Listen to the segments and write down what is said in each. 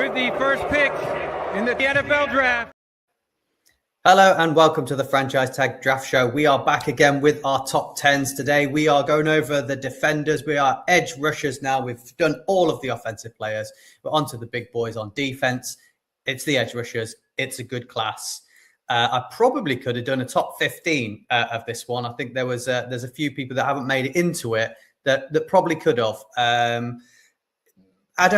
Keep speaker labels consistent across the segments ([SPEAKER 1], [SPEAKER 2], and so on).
[SPEAKER 1] with the first pick in the NFL draft.
[SPEAKER 2] Hello and welcome to the Franchise Tag Draft Show. We are back again with our top 10s today. We are going over the defenders. We are edge rushers now. We've done all of the offensive players. We're on to the big boys on defense. It's the edge rushers. It's a good class. I probably could have done a top 15 of this one. I think there's a few people that haven't made it into it that probably could have. Adam,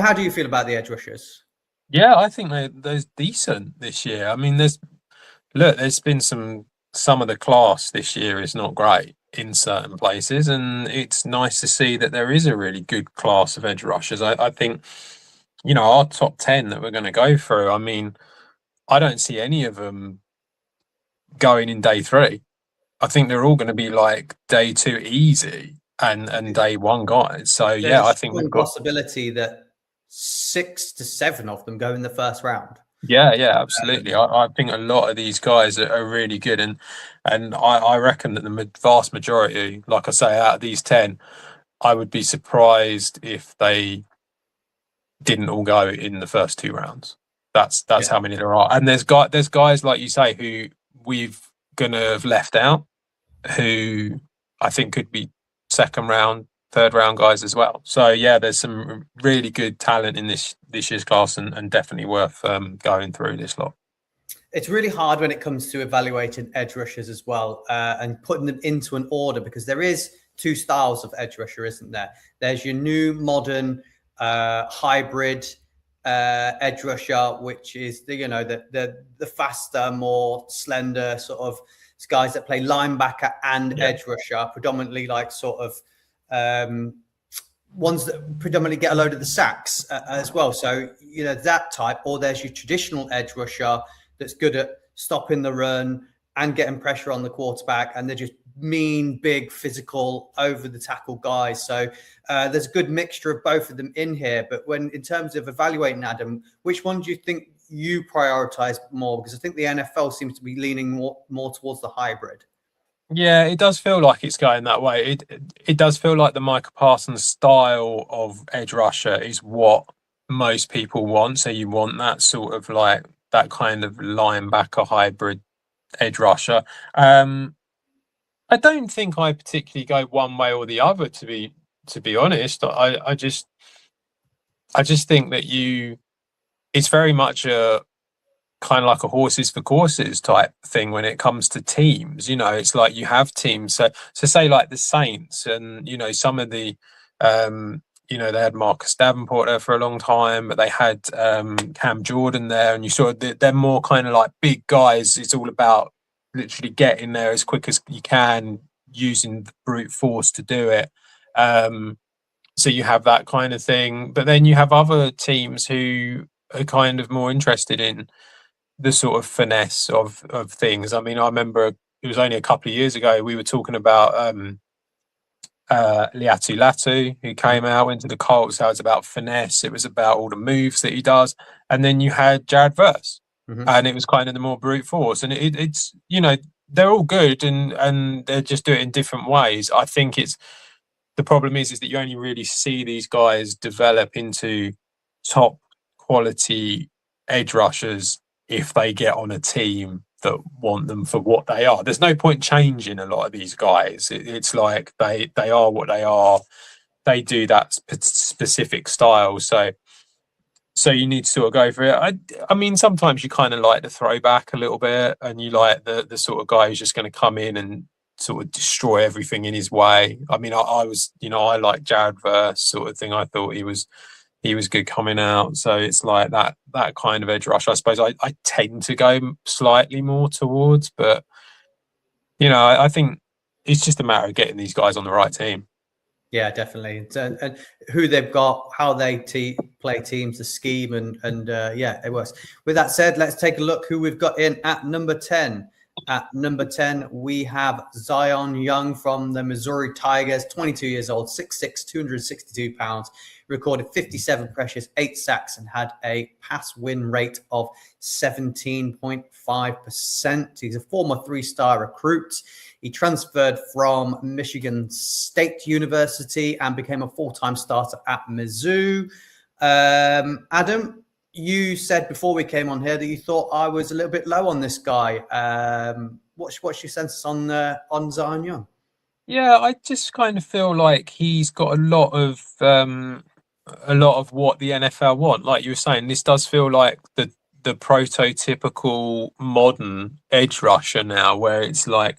[SPEAKER 2] how do you feel about the edge rushers?
[SPEAKER 3] Yeah, I think they're decent this year. I mean, there's been some of the class this year is not great in certain places, and it's nice to see that there is a really good class of edge rushers. I think, our top 10 that we're going to go through, I mean, I don't see any of them going in day 3. I think they're all going to be like day 2 easy and day 1 guys. So I think we've got
[SPEAKER 2] possibility that 6 to 7 of them go in the first round.
[SPEAKER 3] Yeah, absolutely. I think a lot of these guys are really good, and I reckon that the vast majority, like I say, out of these 10, I would be surprised if they didn't all go in the first 2 rounds. That's how many there are, and there's guys like you say who we've gonna have left out, who I think could be second round, third round guys as well. So there's some really good talent in this year's class, and definitely worth going through this lot.
[SPEAKER 2] It's really hard when it comes to evaluating edge rushers as well, and putting them into an order, because there is 2 styles of edge rusher, isn't there? There's your new modern hybrid edge rusher, which is the faster, more slender sort of guys that play linebacker and edge rusher, predominantly like sort of ones that predominantly get a load of the sacks as well. So, that type. Or there's your traditional edge rusher that's good at stopping the run and getting pressure on the quarterback. And they're just mean, big, physical, over the tackle guys. So there's a good mixture of both of them in here. But in terms of evaluating, Adam, which one do you think you prioritize more? Because I think the NFL seems to be leaning more towards the hybrid.
[SPEAKER 3] Yeah, it does feel like it's going that way. It does feel like the Micah Parsons style of edge rusher is what most people want. So you want that sort of like that kind of linebacker hybrid edge rusher. I don't think I particularly go one way or the other, to be honest. I just think that it's very much a kind of like a horses for courses type thing when it comes to teams. It's like you have teams. So say like the Saints, and some of the they had Marcus Davenport there for a long time, but they had Cam Jordan there, and you saw they're more kind of like big guys. It's all about literally getting there as quick as you can, using the brute force to do it. So you have that kind of thing, but then you have other teams who are kind of more interested in the sort of finesse of things. I mean, I remember it was only a couple of years ago we were talking about Liatu Latu, who came out into the Colts. How it's about finesse. It was about all the moves that he does, and then you had Jared Verse, and it was kind of the more brute force. And it's they're all good, and they just do it in different ways. I think the problem is that you only really see these guys develop into top quality edge rushers if they get on a team that want them for what they are. There's no point changing a lot of these guys. It's like they are what they are. They do that specific style. So you need to sort of go for it. I mean, sometimes you kind of like the throwback a little bit, and you like the sort of guy who's just going to come in and sort of destroy everything in his way. I mean, I like Jared Verse sort of thing. I thought he was good coming out. So it's like that kind of edge rush, I suppose I tend to go slightly more towards, but I think it's just a matter of getting these guys on the right team.
[SPEAKER 2] Yeah, definitely. And who they've got, how they play teams, the scheme, and it works. With that said, let's take a look who we've got in at number 10. At number 10, we have Zion Young from the Missouri Tigers, 22 years old, 6'6", 262 pounds, recorded 57 pressures, 8 sacks, and had a pass win rate of 17.5%. He's a former 3-star recruit. He transferred from Michigan State University and became a full-time starter at Mizzou. Adam, you said before we came on here that you thought I was a little bit low on this guy. What's your sense on Zion Young?
[SPEAKER 3] Yeah, I just kind of feel like he's got a lot of what the NFL want. Like you were saying, this does feel like the prototypical modern edge rusher now, where it's like,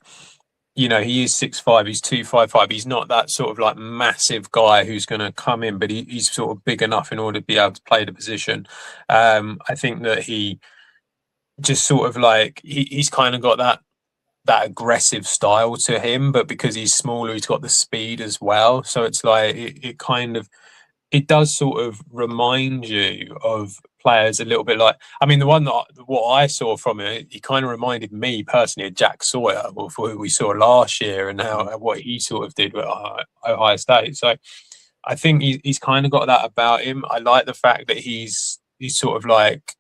[SPEAKER 3] he is 6'5", he's 255. He's not that sort of like massive guy who's going to come in, but he's sort of big enough in order to be able to play the position. I think that he just sort of like he's kind of got that aggressive style to him, but because he's smaller, he's got the speed as well. So it's like it does sort of remind you of players a little bit like, I mean, what I saw from it, he kind of reminded me personally of Jack Sawyer, who we saw last year, and what he sort of did with Ohio State. So I think he's kind of got that about him. I like the fact that he's sort of like,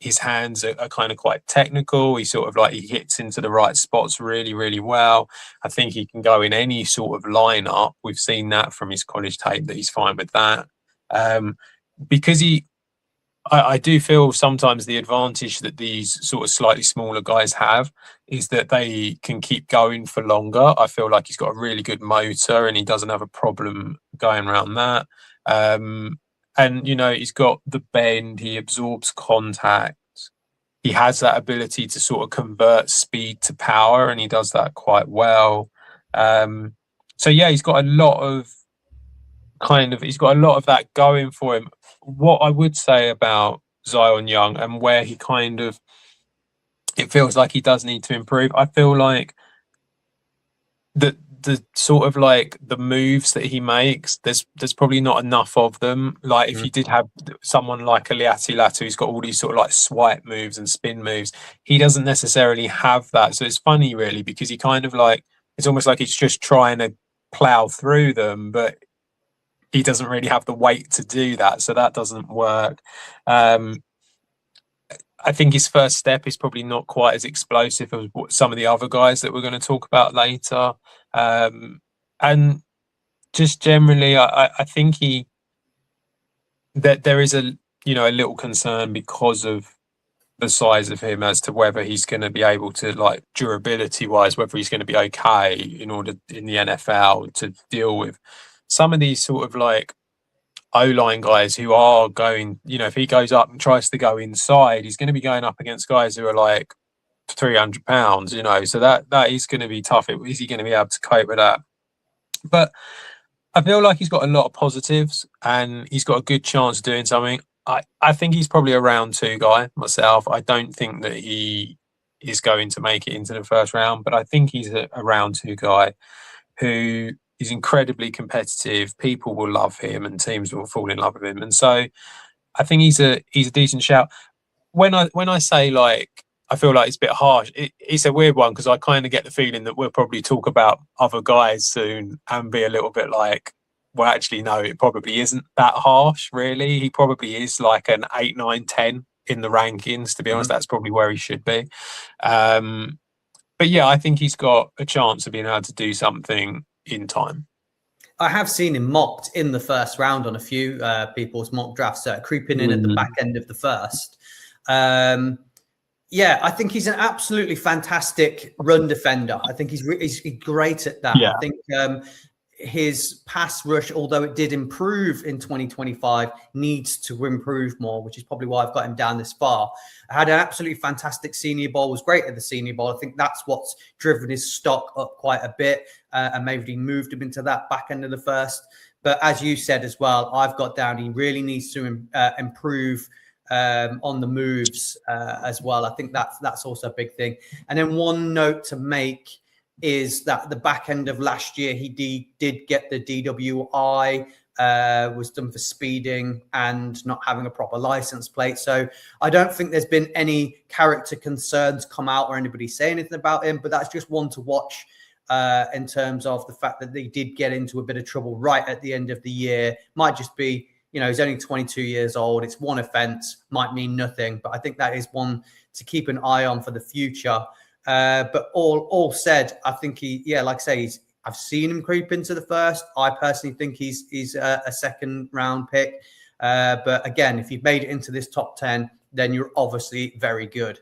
[SPEAKER 3] his hands are kind of quite technical. He sort of like, he hits into the right spots really, really well. I think he can go in any sort of lineup. We've seen that from his college tape that he's fine with that. Because I do feel sometimes the advantage that these sort of slightly smaller guys have is that they can keep going for longer. I feel like he's got a really good motor and he doesn't have a problem going around that. And, he's got the bend, he absorbs contact. He has that ability to sort of convert speed to power, and he does that quite well. So yeah, he's got a lot of that going for him. What I would say about Zion Young and where he it feels like he does need to improve. I feel like the sort of like the moves that he makes, there's probably not enough of them. Like if you did have someone like a Liati Latu who's got all these sort of like swipe moves and spin moves, he doesn't necessarily have that. So it's funny really, because he kind of like, it's almost like he's just trying to plow through them, but he doesn't really have the weight to do that. So that doesn't work. I think his first step is probably not quite as explosive as some of the other guys that we're going to talk about later. And just generally, I think that there is a little concern because of the size of him as to whether he's going to be able to, like, durability wise, whether he's going to be okay in the NFL to deal with some of these sort of like O-line guys who are going, if he goes up and tries to go inside, he's going to be going up against guys who are like 300 pounds, so that is going to be tough. Is he going to be able to cope with that? But I feel like he's got a lot of positives and he's got a good chance of doing something. I think he's probably a round 2 guy myself. I don't think that he is going to make it into the first round, but I think he's a round 2 guy who is incredibly competitive. People will love him and teams will fall in love with him. And so I think he's a decent shout. When I say, like, I feel like it's a bit harsh, it's a weird one because I kind of get the feeling that we'll probably talk about other guys soon and be a little bit like, well, actually, no, it probably isn't that harsh, really. He probably is like an 8, 9, 10 in the rankings, to be honest. That's probably where he should be. But yeah, I think he's got a chance of being able to do something in time.
[SPEAKER 2] I have seen him mocked in the first round on a few people's mock drafts, creeping in at the back end of the first. Yeah, I think he's an absolutely fantastic run defender. I think he's great at that. Yeah. I think his pass rush, although it did improve in 2025, needs to improve more, which is probably why I've got him down this far. I had an absolutely fantastic Senior Bowl, was great at the Senior Bowl. I think that's what's driven his stock up quite a bit and maybe moved him into that back end of the first. But as you said as well, I've got down, he really needs to improve on the moves as well. I think that's also a big thing. And then one note to make is that the back end of last year, he did get the DWI, was done for speeding and not having a proper license plate. So I don't think there's been any character concerns come out or anybody say anything about him, but that's just one to watch in terms of the fact that they did get into a bit of trouble right at the end of the year. Might just be, he's only 22 years old. It's one offense, might mean nothing, but I think that is one to keep an eye on for the future. But all said, I think like I say, I've seen him creep into the first. I personally think he's a second round pick. But again, if you've made it into this top 10, then you're obviously very good.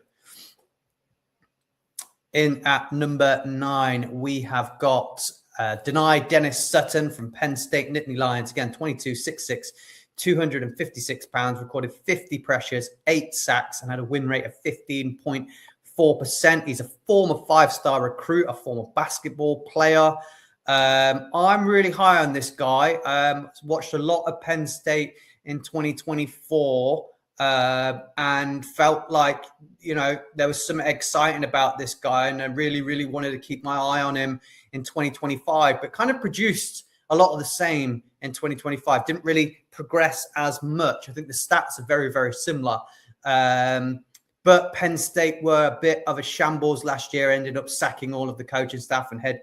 [SPEAKER 2] In at number 9, we have got Dennis Sutton from Penn State Nittany Lions. Again, 22.66, 256 pounds, recorded 50 pressures, 8 sacks, and had a win rate of 15.4%. He's a former 5-star recruit, a former basketball player. I'm really high on this guy. Watched a lot of Penn State in 2024 and felt like, there was something exciting about this guy, and I really, really wanted to keep my eye on him in 2025, but kind of produced a lot of the same in 2025. Didn't really progress as much. I think the stats are very, very similar. But Penn State were a bit of a shambles last year, ended up sacking all of the coaching staff and head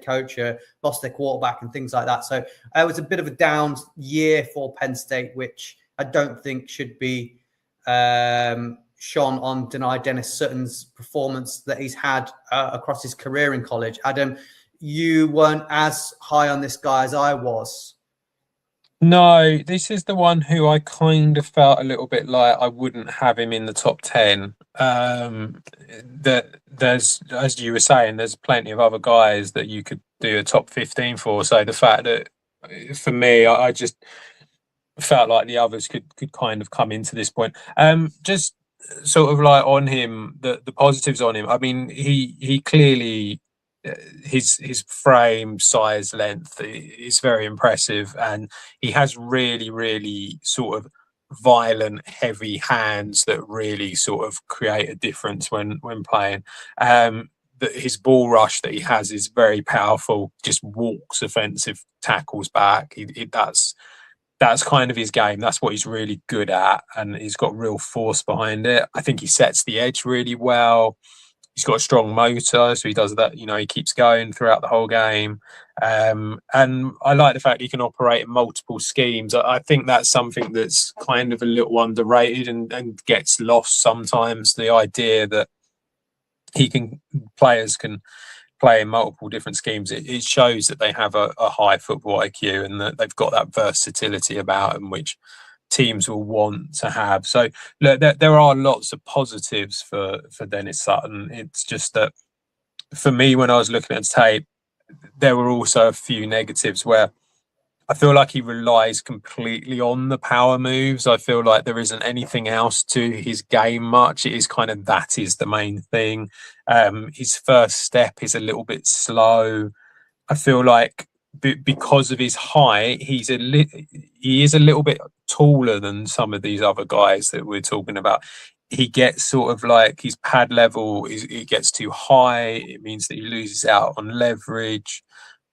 [SPEAKER 2] coach, lost their quarterback and things like that. So it was a bit of a down year for Penn State, which I don't think should be shone on Dennis Sutton's performance that he's had across his career in college. Adam, you weren't as high on this guy as I was.
[SPEAKER 3] No, this is the one who I kind of felt a little bit like I wouldn't have him in the top 10. That there's, as you were saying, there's plenty of other guys that you could do a top 15 for. So the fact that, for me, I just felt like the others could kind of come into this point. Just sort of like on him, the positives on him. I mean, he clearly, his frame, size, length is very impressive, and he has really, really sort of violent, heavy hands that really sort of create a difference when playing. His ball rush that he has is very powerful. Just walks offensive tackles back. That's kind of his game. That's what he's really good at, and he's got real force behind it. I think he sets the edge really well. He's got a strong motor, so he does that. He keeps going throughout the whole game. And I like the fact that he can operate in multiple schemes. I think that's something that's kind of a little underrated and gets lost sometimes. The idea that players can play in multiple different schemes. It shows that they have a high football IQ and that they've got that versatility about them, which teams will want to have. So look, there are lots of positives for Dennis Sutton. It's just that for me, when I was looking at his tape, there were also a few negatives where I feel like he relies completely on the power moves. I feel like there isn't anything else to his game much. It is kind of that is the main thing. His first step is a little bit slow. I feel like because of his height, he is a little bit taller than some of these other guys that we're talking about. He gets sort of like his pad level, it gets too high. It means that he loses out on leverage.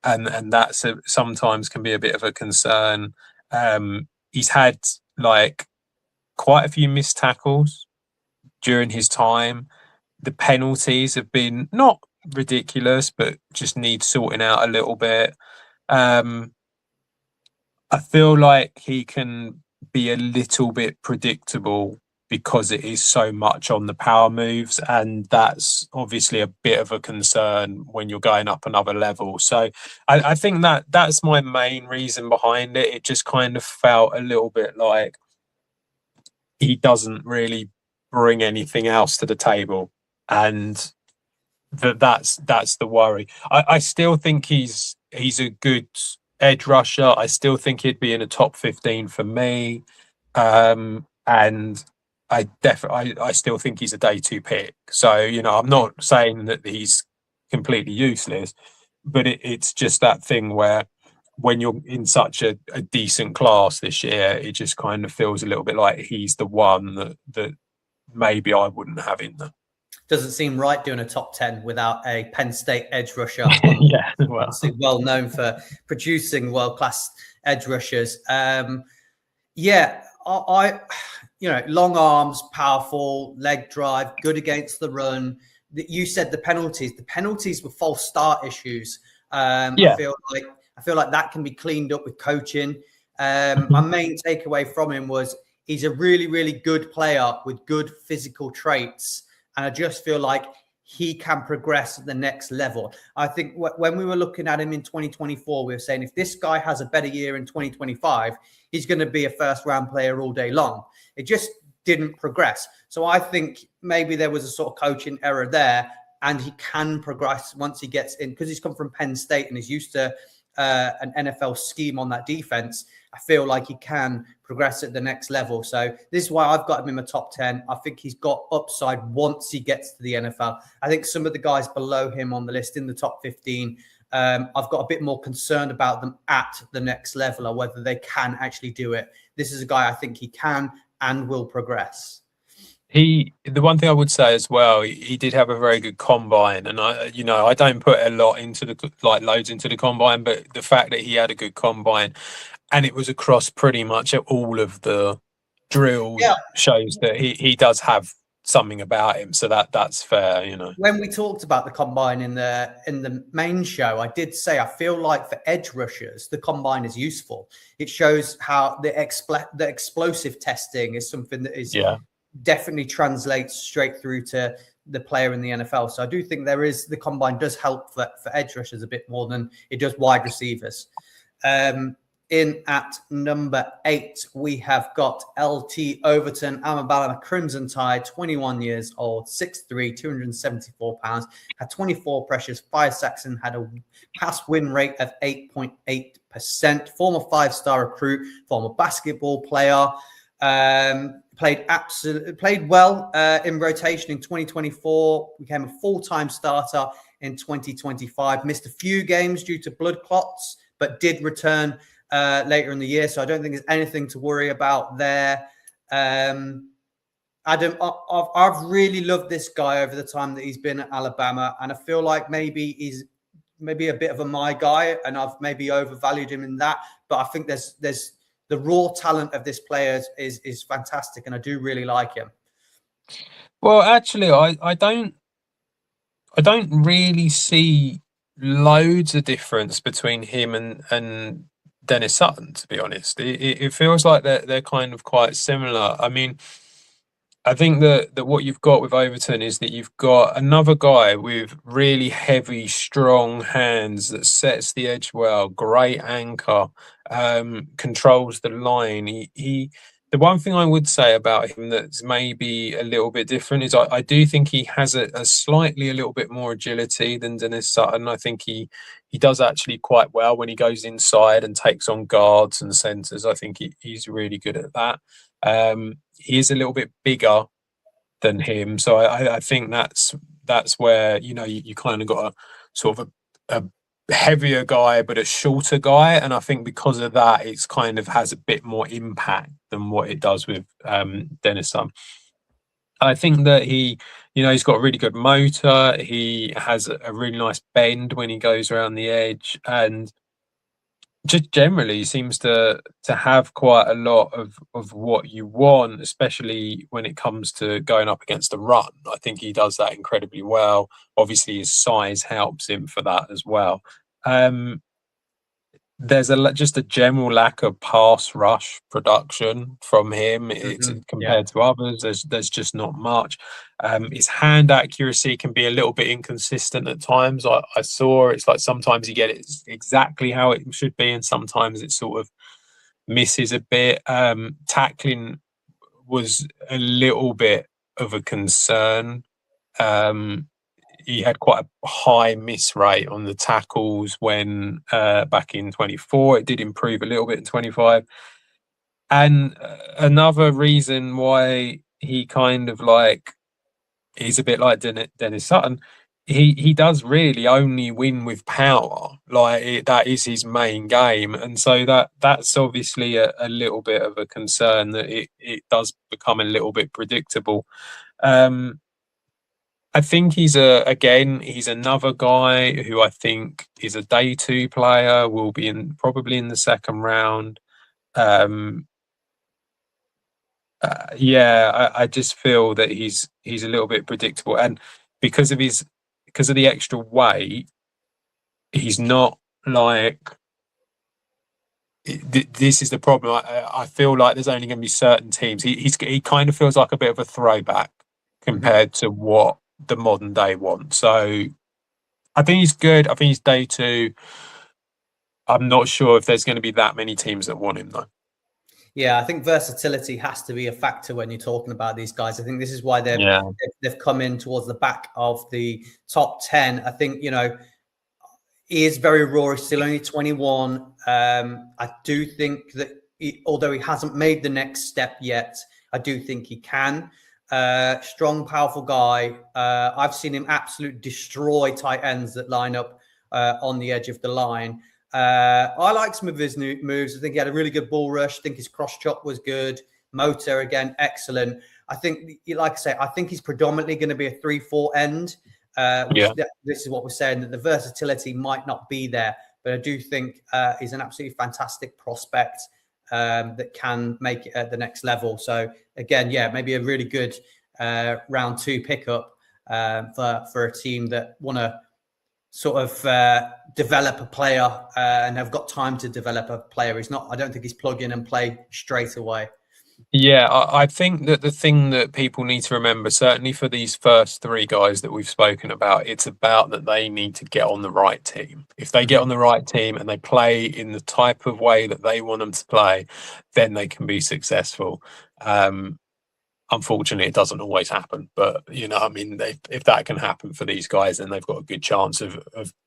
[SPEAKER 3] And that's sometimes can be a bit of a concern. He's had like quite a few missed tackles during his time. The penalties have been not ridiculous, but just need sorting out a little bit. I feel like he can be a little bit predictable because it is so much on the power moves, and that's obviously a bit of a concern when you're going up another level. So I think that's my main reason behind it. It just kind of felt a little bit like he doesn't really bring anything else to the table, and that's the worry. I still think he's a good edge rusher. I still think he'd be in a top 15 for me, and I still think he's a day 2 pick. So, I'm not saying that he's completely useless, but it's just that thing where when you're in such a decent class this year, it just kind of feels a little bit like he's the one that maybe I wouldn't have in there.
[SPEAKER 2] Doesn't seem right doing a top 10 without a Penn State edge rusher.
[SPEAKER 3] Yeah,
[SPEAKER 2] well known for producing world-class edge rushers. Long arms, powerful, leg drive, good against the run. You said the penalties. The penalties were false start issues. I feel like that can be cleaned up with coaching. My main takeaway from him was he's a really, really good player with good physical traits. And I just feel like he can progress at the next level. I think when we were looking at him in 2024, we were saying if this guy has a better year in 2025, he's going to be a first round player all day long. It just didn't progress. So I think maybe there was a sort of coaching error there, and he can progress once he gets in, because he's come from Penn State and he's used to an NFL scheme on that defense. I feel like he can progress at the next level. So this is why I've got him in my top 10. I think he's got upside once he gets to the NFL. I think some of the guys below him on the list in the top 15, I've got a bit more concerned about them at the next level, or whether they can actually do it. This is a guy I think he can and will progress.
[SPEAKER 3] The one thing I would say as well, he did have a very good combine, and I don't put a lot into loads into the combine, but the fact that he had a good combine and it was across pretty much all of the drills shows that he does have something about him. So that's fair,
[SPEAKER 2] When we talked about the combine in the main show, I did say I feel like for edge rushers, the combine is useful. It shows how the explosive testing is something that is definitely translates straight through to the player in the NFL. So I do think the combine does help for edge rushers a bit more than it does wide receivers. In at number 8, we have got LT Overton, Alabama Crimson Tide, 21 years old, 6'3", 274 pounds, had 24 pressures, 5 sacks, and had a pass win rate of 8.8%. Former 5-star recruit, former basketball player. Played well in rotation in 2024, became a full-time starter in 2025, missed a few games due to blood clots, but did return later in the year. So I don't think there's anything to worry about there. Adam, I've really loved this guy over the time that he's been at Alabama, and I feel like maybe he's a bit of a my guy, and I've maybe overvalued him in that. But I think there's the raw talent of this player is fantastic, and I do really like him.
[SPEAKER 3] Well, actually, I don't really see loads of difference between him and Dennis Sutton, to be honest. It feels like they're kind of quite similar. I mean, I think that what you've got with Overton is that you've got another guy with really heavy, strong hands that sets the edge well, great anchor, controls the line. The one thing I would say about him that's maybe a little bit different is I do think he has a slightly a little bit more agility than Dennis Sutton. I think he does actually quite well when he goes inside and takes on guards and centers. I think he's really good at that. He is a little bit bigger than him, so I think that's where you kind of got a sort of a heavier guy but a shorter guy, and I think because of that it's kind of has a bit more impact than what it does with Dennis Sutton. I think that he's got a really good motor. He has a really nice bend when he goes around the edge, and just generally seems to have quite a lot of what you want, especially when it comes to going up against the run. I think he does that incredibly well. Obviously, his size helps him for that as well. There's just a general lack of pass rush production from him. It's compared to others. There's just not much. His hand accuracy can be a little bit inconsistent at times. I saw it's like sometimes you get it exactly how it should be, and sometimes it sort of misses a bit. Tackling was a little bit of a concern. He had quite a high miss rate on the tackles when back in 24. It did improve a little bit in 25. And another reason why he kind of he's a bit like Dennis Sutton, he does really only win with power. That is his main game. And so that's obviously a little bit of a concern, that it does become a little bit predictable. I think he's another guy who I think is a day 2 player, will be probably in the second round. I just feel that he's a little bit predictable, and because of the extra weight, he's not this is the problem. I feel like there's only going to be certain teams. He kind of feels like a bit of a throwback compared to what the modern day want. So I think he's good. I think he's day two. I'm not sure if there's going to be that many teams that want him though.
[SPEAKER 2] Yeah, I think versatility has to be a factor when you're talking about these guys. I think this is why they've come in towards the back of the top 10. I think, you know, he is very raw. He's still only 21. I do think that although he hasn't made the next step yet, I do think he can. Strong, powerful guy. I've seen him absolutely destroy tight ends that line up on the edge of the line. I like some of his new moves. I think he had a really good ball rush. I think his cross chop was good. Motor, again, excellent. I think, like I say, I think he's predominantly going to be a 3-4 end. This is what we're saying, that the versatility might not be there, but I do think he's an absolutely fantastic prospect that can make it at the next level. So again, yeah, maybe a really good round 2 pickup for a team that want to sort of develop a player and have got time to develop a player. He's not. I don't think he's plug in and play straight away.
[SPEAKER 3] Yeah, I think that the thing that people need to remember, certainly for these first 3 guys that we've spoken about, it's about that they need to get on the right team. If they get on the right team and they play in the type of way that they want them to play, then they can be successful. Unfortunately, it doesn't always happen, but you know, I mean, if that can happen for these guys, then they've got a good chance of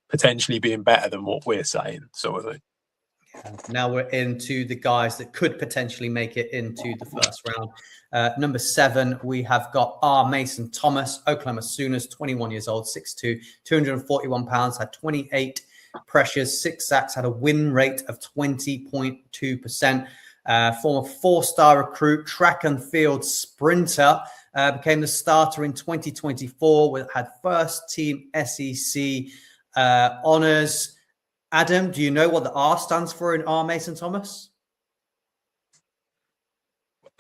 [SPEAKER 3] potentially being better than what we're saying, sort of thing.
[SPEAKER 2] Now we're into the guys that could potentially make it into the first round. Number 7, we have got R. Mason Thomas, Oklahoma Sooners, 21 years old, 6'2", 241 pounds, had 28 pressures, 6 sacks, had a win rate of 20.2%. Former 4-star recruit, track and field sprinter, became the starter in 2024, had first team SEC honors. Adam, do you know what the R stands for in R. Mason Thomas?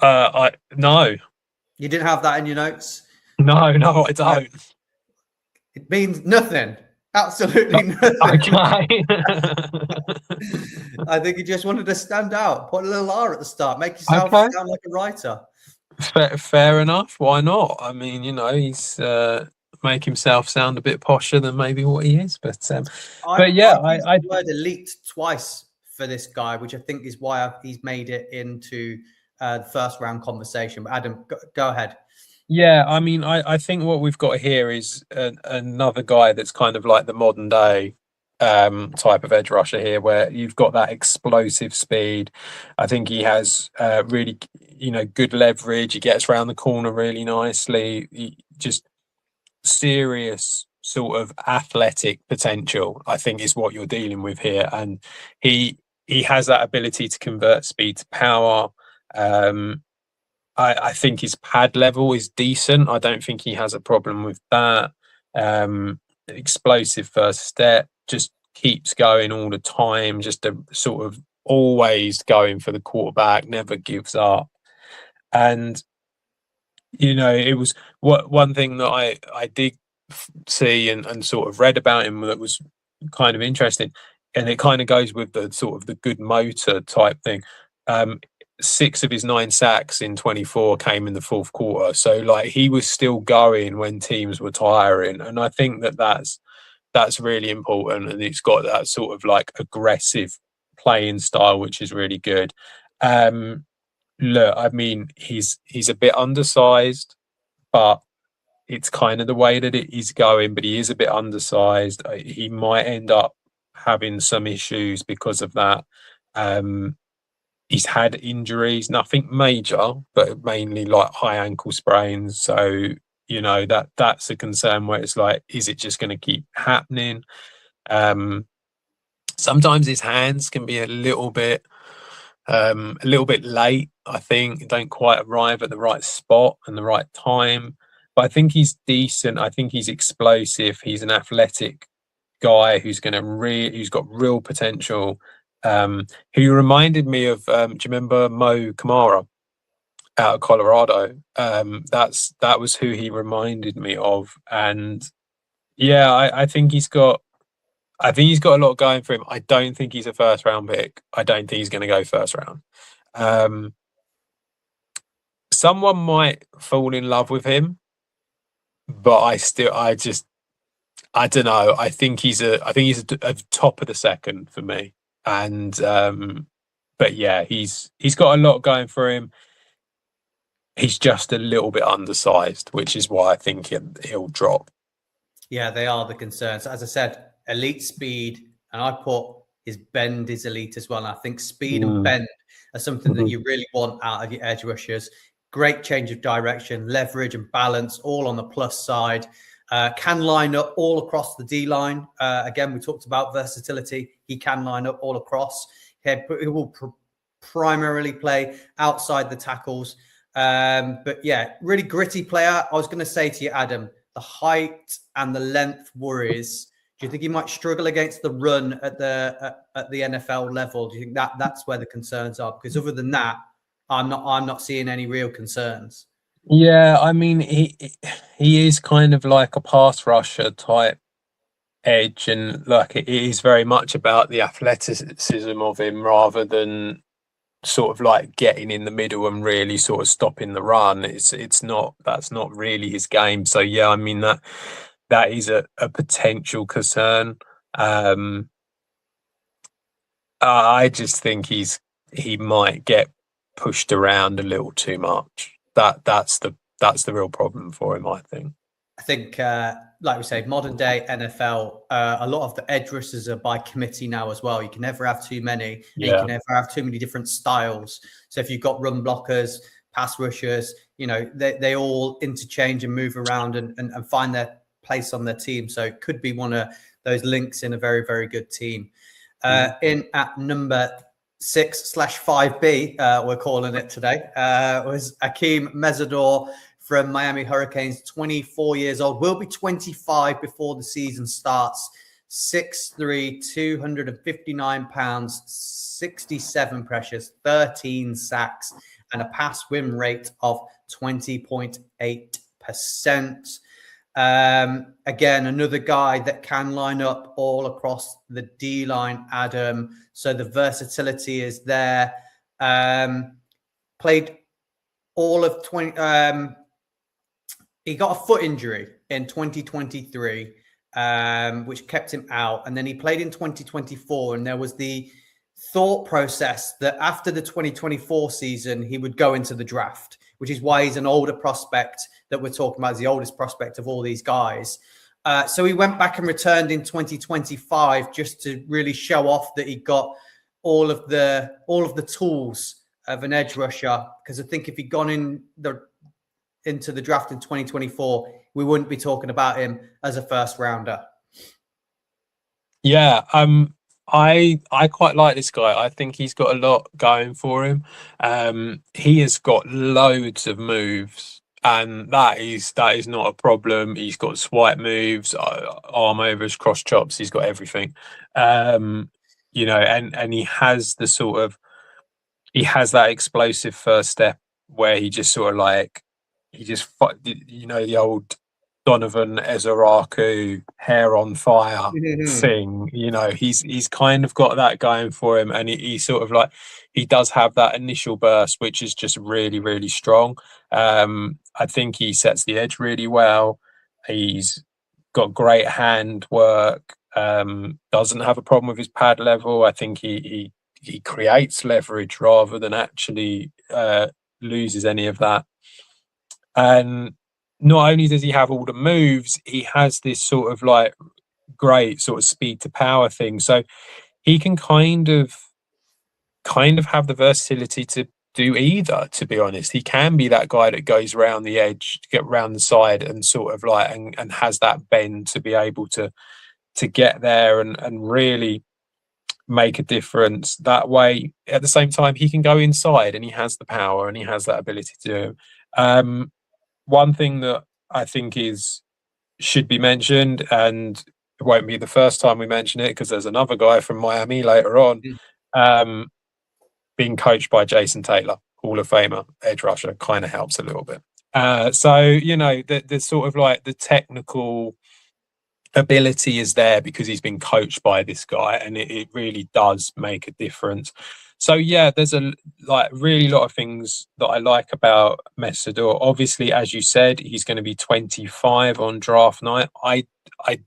[SPEAKER 3] No.
[SPEAKER 2] You didn't have that in your notes?
[SPEAKER 3] No, I don't.
[SPEAKER 2] It means nothing. Absolutely nothing.
[SPEAKER 3] Okay.
[SPEAKER 2] I think he just wanted to stand out. Put a little R at the start. Make yourself sound like a writer.
[SPEAKER 3] Fair enough. Why not? I mean, you know, he's make himself sound a bit posher than maybe what he is. But yeah, I
[SPEAKER 2] used the word elite twice for this guy, which I think is why he's made it into the first round conversation. But Adam, go ahead.
[SPEAKER 3] Yeah, I mean, I think what we've got here is another guy that's kind of like the modern day type of edge rusher here, where you've got that explosive speed. I think he has really, you know, good leverage. He gets around the corner really nicely. He just serious sort of athletic potential, I think, is what you're dealing with here. And he has that ability to convert speed to power. I think his pad level is decent. I don't think he has a problem with that. Explosive first step, just keeps going all the time, just a sort of always going for the quarterback, never gives up. And you know, it was one thing that I did see and sort of read about him that was kind of interesting, and it kind of goes with the sort of the good motor type thing. 6 of his 9 sacks in 24 came in the fourth quarter, so like he was still going when teams were tiring, and I think that's really important, and it's got that sort of like aggressive playing style, which is really good. Look, I mean, he's a bit undersized, but it's kind of the way that it is going. But he is a bit undersized. He might end up having some issues because of that. He's had injuries, nothing major, but mainly like high ankle sprains. So, you know, that's a concern where it's like, is it just going to keep happening? Sometimes his hands can be a little bit late. I think don't quite arrive at the right spot and the right time. But I think he's decent. I think he's explosive. He's an athletic guy who's who's got real potential. Who reminded me of, do you remember Mo Kamara out of Colorado? That was who he reminded me of. And yeah, I think he's got a lot going for him. I don't think he's a first round pick. I don't think he's going to go first round. Someone might fall in love with him, but I don't know. I think he's a top of the second for me. And but yeah, he's got a lot going for him. He's just a little bit undersized, which is why I think he'll drop.
[SPEAKER 2] Yeah, they are the concerns. As I said, elite speed, and I put his bend is elite as well. And I think speed and bend are something that you really want out of your edge rushers. Great change of direction, leverage and balance, all on the plus side. Can line up all across the D line. Again, we talked about versatility. He can line up all across. He will primarily play outside the tackles. But yeah, really gritty player. I was going to say to you, Adam, the height and the length worries. Do you think he might struggle against the run at the NFL level? Do you think that's where the concerns are? Because other than that, I'm not seeing any real concerns.
[SPEAKER 3] Yeah, I mean he is kind of like a pass rusher type edge, and like it is very much about the athleticism of him rather than sort of like getting in the middle and really sort of stopping the run. That's not really his game. So yeah, I mean that is a potential concern. I just think he might get pushed around a little too much. That's the real problem for him, I think.
[SPEAKER 2] I think, like we say, modern day NFL, a lot of the edge rushers are by committee now as well. You can never have too many. Yeah. You can never have too many different styles. So if you've got run blockers, pass rushers, they all interchange and move around and find their place on their team. So it could be one of those links in a very, very good team. In at number 6/5B, we're calling it today, was Akeem Mesidor from Miami Hurricanes, 24 years old, will be 25 before the season starts. 6'3", 259 pounds, 67 pressures, 13 sacks, and a pass win rate of 20.8%. Again, another guy that can line up all across the D line, Adam. So the versatility is there. Played all of 20. He got a foot injury in 2023, which kept him out. And then he played in 2024. And there was the thought process that after the 2024 season, he would go into the draft, which is why he's an older prospect that we're talking about. He's the oldest prospect of all these guys. So he went back and returned in 2025 just to really show off that he got all of the tools of an edge rusher. Because I think if he'd gone into the draft in 2024, we wouldn't be talking about him as a first rounder.
[SPEAKER 3] Yeah, I quite like this guy. I think he's got a lot going for him. He has got loads of moves, and that is not a problem. He's got swipe moves, arm overs, cross chops. He's got everything. And he has he has that explosive first step where he just sort of like the old Donovan Ezeraku hair on fire thing. He's kind of got that going for him, and he sort of like he does have that initial burst, which is just really, really strong. I think he sets the edge really well. He's got great hand work. Doesn't have a problem with his pad level. I think he creates leverage rather than actually loses any of that. And not only does he have all the moves, he has this sort of like great sort of speed to power thing. So he can kind of have the versatility to do either, to be honest. He can be that guy that goes around the edge, get around the side and sort of like and has that bend to be able to get there and really make a difference that way. At the same time, he can go inside and he has the power and he has that ability to do. One thing that I think should be mentioned, and it won't be the first time we mention it because there's another guy from Miami later on, being coached by Jason Taylor, Hall of Famer, edge rusher, kind of helps a little bit. So the sort of like the technical ability is there because he's been coached by this guy, and it really does make a difference. So yeah, there's a really lot of things that I like about Messidor. Obviously, as you said, he's going to be 25 on draft night. I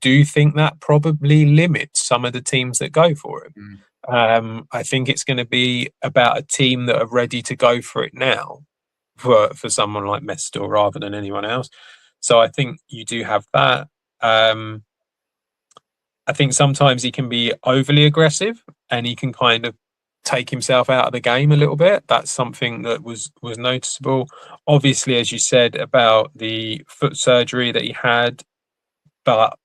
[SPEAKER 3] do think that probably limits some of the teams that go for him. I think it's going to be about a team that are ready to go for it now for someone like Messidor rather than anyone else. So I think you do have that. I think sometimes he can be overly aggressive and he can kind of take himself out of the game a little bit. That's something that was noticeable. Obviously, as you said about the foot surgery that he had, but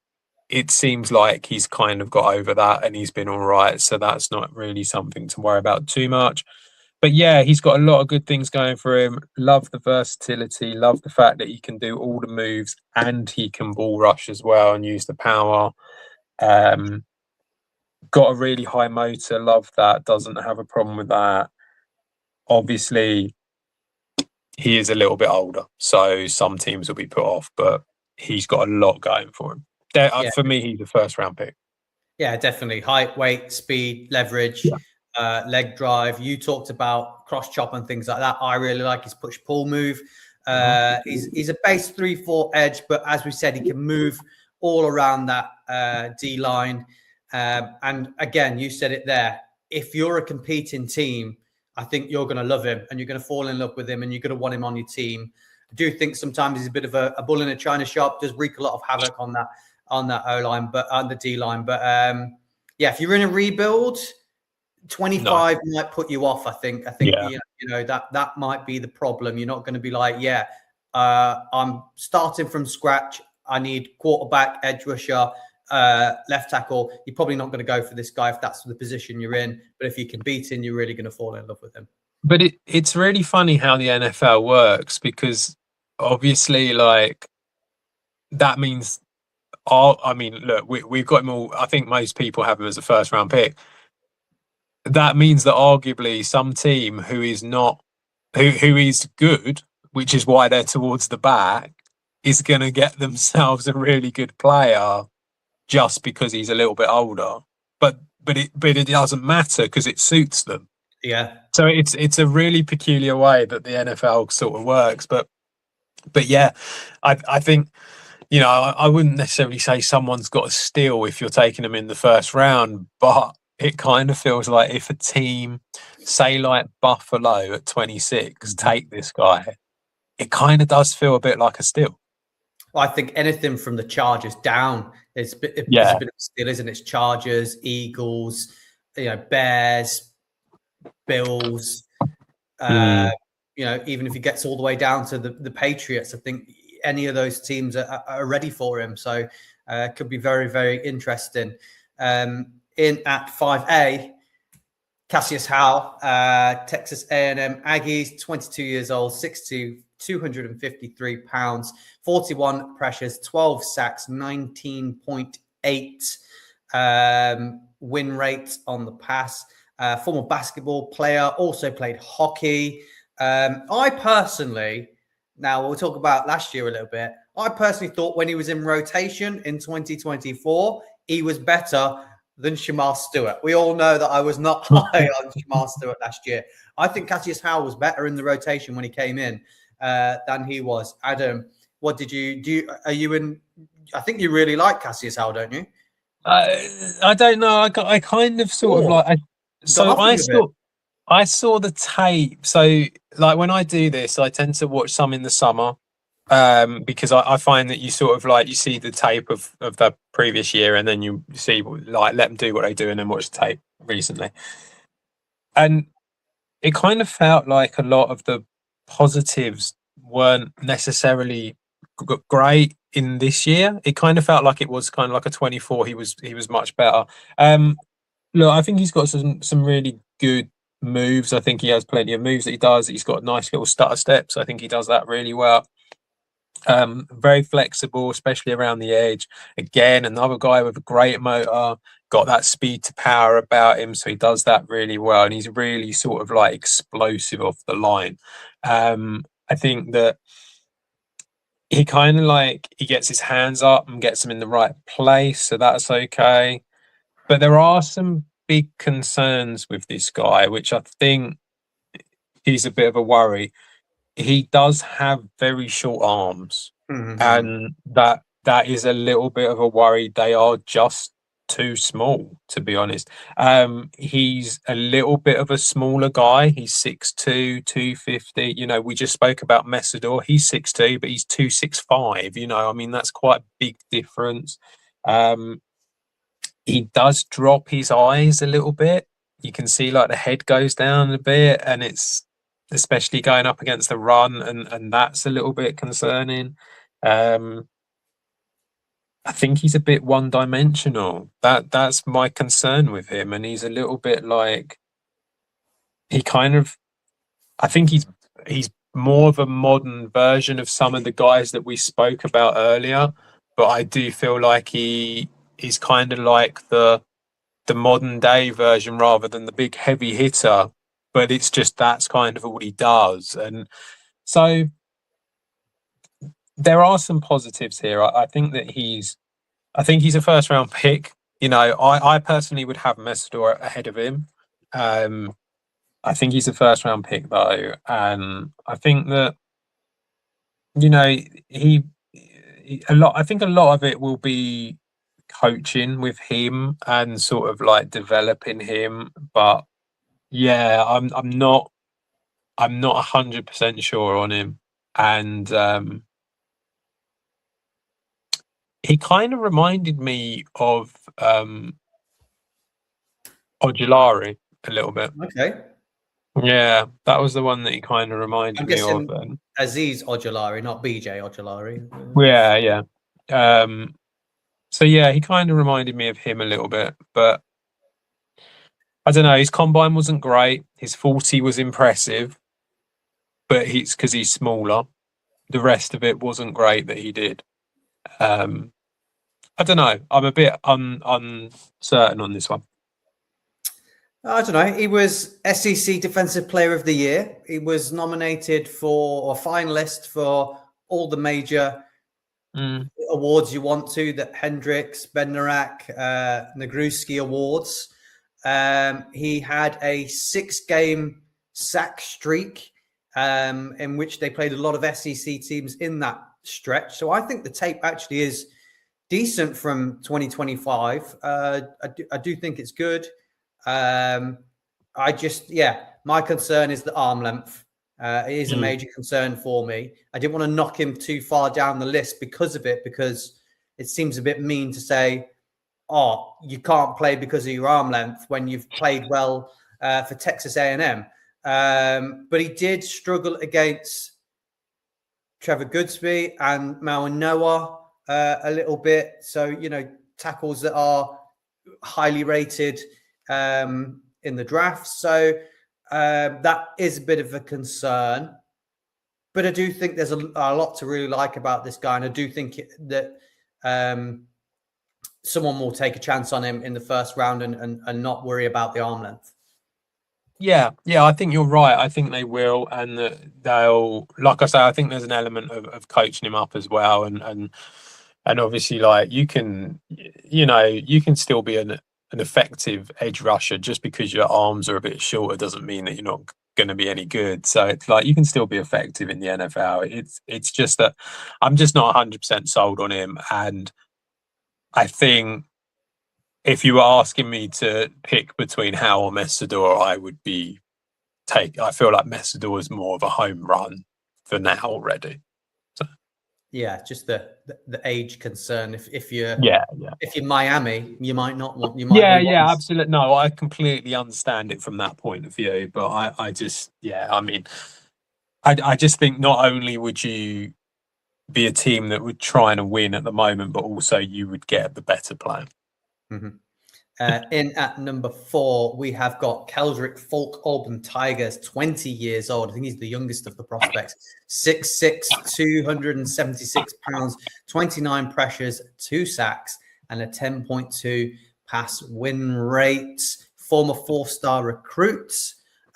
[SPEAKER 3] it seems like he's kind of got over that and he's been all right. So that's not really something to worry about too much. But yeah, he's got a lot of good things going for him. Love the versatility, love the fact that he can do all the moves and he can ball rush as well and use the power. Got a really high motor, love that, doesn't have a problem with that. Obviously, he is a little bit older, so some teams will be put off, but he's got a lot going for him. For me, he's a first round pick. Yeah,
[SPEAKER 2] definitely. Height, weight, speed, leverage, leg drive. You talked about cross chop and things like that. I really like his push pull move. He's a base 3-4 edge, but as we said, he can move all around that D line. And again, you said it there. If you're a competing team, I think you're going to love him and you're going to fall in love with him and you're going to want him on your team. I do think sometimes he's a bit of a bull in a china shop, does wreak a lot of havoc on that O-line, but on the D-line. But if you're in a rebuild, 25 might put you off, I think. You know that might be the problem. You're not going to be like, I'm starting from scratch. I need quarterback, edge rusher, left tackle. You're probably not going to go for this guy if that's the position you're in. But if you can beat him, you're really going to fall in love with him.
[SPEAKER 3] But it's really funny how the NFL works, because obviously, like, that means, look, we've got him all. I think most people have him as a first round pick. That means that arguably some team who is not, who is good, which is why they're towards the back, is going to get themselves a really good player just because he's a little bit older. But it doesn't matter because it suits them.
[SPEAKER 2] Yeah.
[SPEAKER 3] So it's a really peculiar way that the NFL sort of works. But yeah, I think, you know, I wouldn't necessarily say someone's got a steal if you're taking them in the first round, but it kind of feels like if a team, say like Buffalo at 26, take this guy, it kind of does feel a bit like a steal.
[SPEAKER 2] Well, I think anything from the Chargers down is a bit of a steal, isn't it? It's Chargers, Eagles, Bears, Bills. Even if he gets all the way down to the Patriots, I think any of those teams are ready for him. So it could be very, very interesting. In at 5A, Cassius Howell, Texas A&M Aggies, 22 years old, 6'2", 253 pounds, 41 pressures, 12 sacks, 19.8 win rate on the pass. Former basketball player, also played hockey. I personally, now we'll talk about last year a little bit. I personally thought when he was in rotation in 2024, he was better than Shamar Stewart. We all know that I was not high on Shamar Stewart last year. I think Cassius Howell was better in the rotation when he came in than he was. Adam, what did you do? Are you in? I think you really like Cassius Howell, don't you?
[SPEAKER 3] I don't know. I kind of sort of like. I saw the tape. So like when I do this, I tend to watch some in the summer. Because I find that you sort of like, you see the tape of the previous year and then you see, like, let them do what they do and then watch the tape recently. And it kind of felt like a lot of the positives weren't necessarily great in this year. It kind of felt like it was kind of like a 24. He was much better. Look, I think he's got some really good moves. I think he has plenty of moves that he does. He's got nice little stutter steps. I think he does that really well. Very flexible, especially around the edge. Again, another guy with a great motor, got that speed to power about him, so he does that really well, and he's really sort of like explosive off the line. I think that he kind of like, he gets his hands up and gets them in the right place, so that's okay. But there are some big concerns with this guy, which I think is a bit of a worry. He does have very short arms, and that is a little bit of a worry. They are just too small, to be honest. He's a little bit of a smaller guy. He's 6'2", 250. You know, we just spoke about Messidor. He's 6'2", but he's 265. You know, I mean, that's quite a big difference. He does drop his eyes a little bit. You can see like the head goes down a bit, and it's especially going up against the run, and that's a little bit concerning. I think he's a bit one-dimensional. That's my concern with him, and he's a little bit like he kind of. I think he's more of a modern version of some of the guys that we spoke about earlier, but I do feel like he is kind of like the modern day version rather than the big heavy hitter. But it's just that's kind of all he does, and so there are some positives here. I think that he's a first round pick. You know, I personally would have Messidor ahead of him. I think he's a first round pick though, and I think that you know I think a lot of it will be coaching with him and sort of like developing him. But yeah, I'm not 100% sure on him, and he kind of reminded me of Ojulari a little bit.
[SPEAKER 2] Okay.
[SPEAKER 3] Yeah, that was the one that he kind of reminded
[SPEAKER 2] I'm
[SPEAKER 3] me of.
[SPEAKER 2] guessing Aziz Ojulari, not BJ Ojulari.
[SPEAKER 3] Yeah. So yeah, he kind of reminded me of him a little bit, but I don't know. His combine wasn't great. His 40 was impressive, but he's because he's smaller. The rest of it wasn't great that he did. I don't know. I'm a bit uncertain on this one.
[SPEAKER 2] I don't know. He was SEC Defensive Player of the Year. He was nominated for or finalist for all the major awards you want to, that Hendricks, Bednarak, Nagruski awards. He had a 6-game sack streak in which they played a lot of SEC teams in that stretch. So I think the tape actually is decent from 2025. I do think it's good. My concern is the arm length. It is a major concern for me. I didn't want to knock him too far down the list because of it, because it seems a bit mean to say, oh, you can't play because of your arm length when you've played well for Texas A&M. But he did struggle against Trevor Goodsby and Mawanoa a little bit. So, you know, tackles that are highly rated in the draft. So that is a bit of a concern. But I do think there's a lot to really like about this guy. And I do think that someone will take a chance on him in the first round and not worry about the arm length. Yeah,
[SPEAKER 3] I think you're right. I think they will, and they'll, like I say, I think there's an element of coaching him up as well, and obviously, like you can still be an effective edge rusher. Just because your arms are a bit shorter doesn't mean that you're not going to be any good. So it's like you can still be effective in the NFL. It's just that I'm just not 100% sold on him, and I think if you were asking me to pick between Howe or Messidor, I feel like Messidor is more of a home run for now already. So.
[SPEAKER 2] Yeah, just the age concern. If you're Miami, you might not want.
[SPEAKER 3] Absolutely. No, I completely understand it from that point of view. But I just think not only would you be a team that would try and win at the moment, but also you would get the better player.
[SPEAKER 2] Mm-hmm. In at number 4, we have got Keldrick Falk, Auburn Tigers, 20 years old. I think he's the youngest of the prospects. 6'6", 276 pounds, 29 pressures, 2 sacks, and a 10.2 pass win rate. Former 4-star recruit.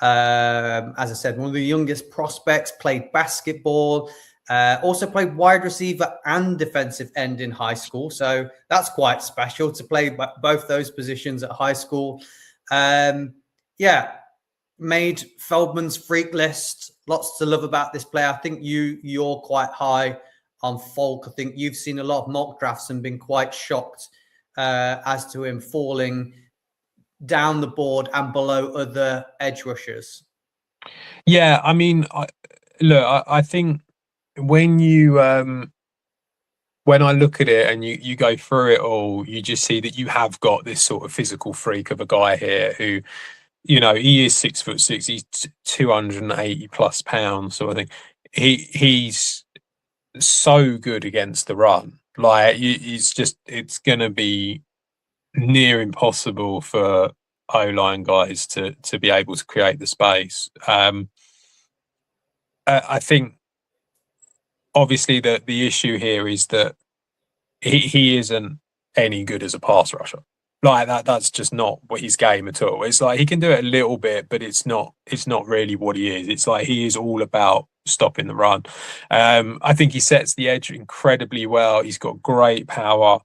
[SPEAKER 2] As I said, one of the youngest prospects, played basketball. Also played wide receiver and defensive end in high school. So that's quite special to play both those positions at high school. Yeah, made Feldman's freak list. Lots to love about this player. I think you're quite high on Falk. I think you've seen a lot of mock drafts and been quite shocked as to him falling down the board and below other edge rushers.
[SPEAKER 3] Yeah, I mean, I think when you when I look at it and you go through it all, you just see that you have got this sort of physical freak of a guy here who, he is 6'6". He's 280 plus pounds, sort of thing. He's so good against the run. Like it's going to be near impossible for O-line guys to be able to create the space. I think obviously the issue here is that he isn't any good as a pass rusher. Like that's just not what his game at all. It's like he can do it a little bit, but it's not really what he is. It's like he is all about stopping the run. I think he sets the edge incredibly well. He's got great power,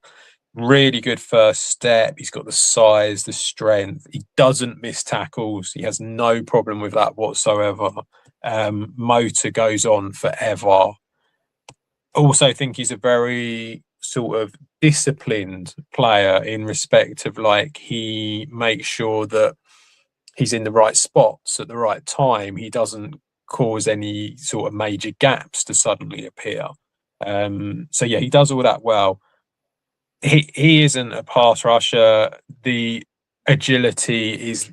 [SPEAKER 3] really good first step. He's got the size, the strength. He doesn't miss tackles. He has no problem with that whatsoever. Motor goes on forever. Also think he's a very sort of disciplined player in respect of like he makes sure that he's in the right spots at the right time. He doesn't cause any sort of major gaps to suddenly appear. So yeah, he does all that well. He isn't a pass rusher. The agility is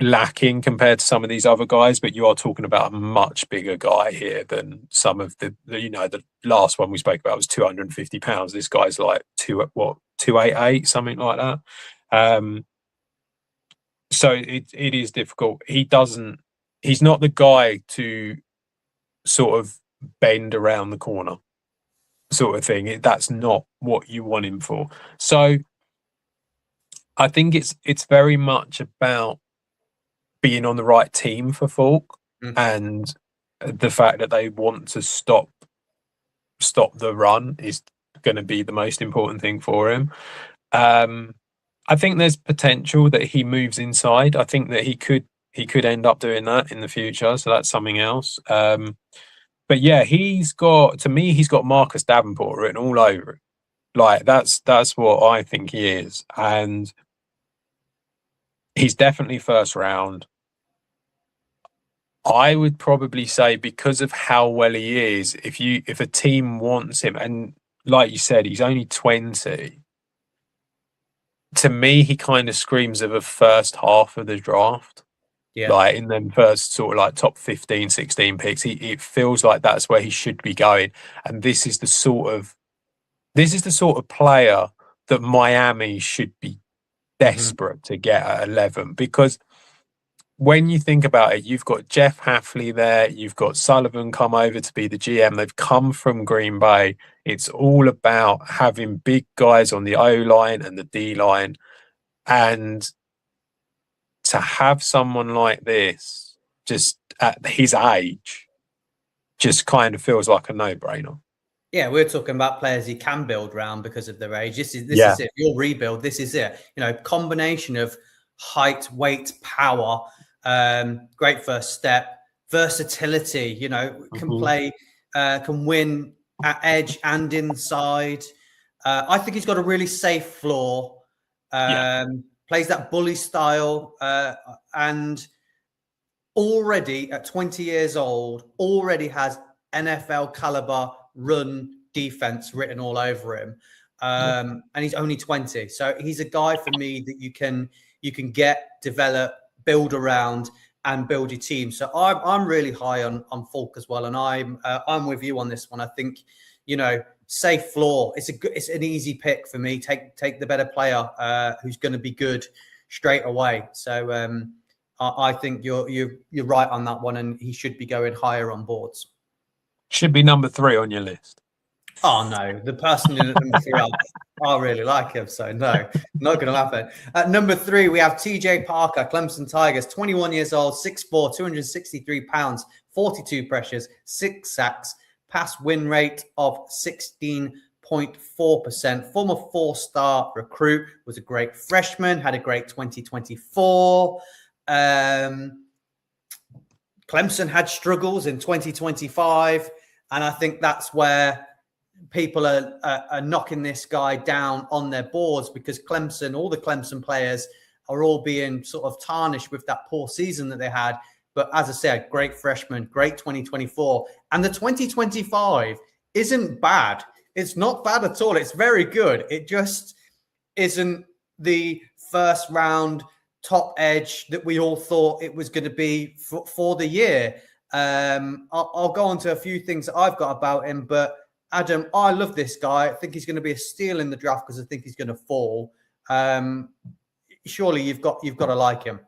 [SPEAKER 3] lacking compared to some of these other guys, but you are talking about a much bigger guy here than some of the last one we spoke about was 250 pounds. This guy's like 288, something like that. So it is difficult. He's not the guy to sort of bend around the corner sort of thing. That's not what you want him for. So I think it's very much about being on the right team for Falk and the fact that they want to stop the run is going to be the most important thing for him. I think there's potential that he moves inside. I think that he could end up doing that in the future. So that's something else. But yeah, he's got Marcus Davenport written all over it. Like that's what I think he is. And he's definitely first round. I would probably say because of how well he is, if a team wants him, and like you said, he's only 20. To me, he kind of screams of a first half of the draft. Yeah. Like in them first sort of like top 15, 16 picks, it feels like that's where he should be going. And this is the sort of player that Miami should be desperate to get at 11, because when you think about it, you've got Jeff Hafley there, you've got Sullivan come over to be the GM. They've come from Green Bay. It's all about having big guys on the O-line and the D-line. And to have someone like this, just at his age, just kind of feels like a no-brainer.
[SPEAKER 2] Yeah, we're talking about players he can build around because of their age. This is it. Your rebuild, this is it. Combination of height, weight, power, great first step, versatility. Can play, can win at edge and inside. I think he's got a really safe floor. Plays that bully style, and already at 20 years old, already has NFL caliber run defense written all over him. And he's only 20. So he's a guy for me that you can get, develop, build around and build your team. So I'm really high on Falk as well. And I'm with you on this one. I think, safe floor. It's an easy pick for me. Take the better player who's going to be good straight away. So I think you're right on that one, and he should be going higher on boards.
[SPEAKER 3] Should be number 3 on your list.
[SPEAKER 2] Oh no, the person in number 3, I really like him, so no, not going to happen. At number 3, we have TJ Parker, Clemson Tigers, 21 years old, 6'4", 263 pounds, 42 pressures, 6 sacks, pass win rate of 16.2%. 8.4%. Former 4-star recruit, was a great freshman, had a great 2024. Clemson had struggles in 2025, and I think that's where people are knocking this guy down on their boards, because Clemson, all the Clemson players are all being sort of tarnished with that poor season that they had. But as I said, great freshman, great 2024. And the 2025 isn't bad. It's not bad at all. It's very good. It just isn't the first round top edge that we all thought it was going to be for the year. I'll go on to a few things that I've got about him, but Adam, I love this guy. I think he's going to be a steal in the draft because I think he's going to fall. Surely you've got to like him.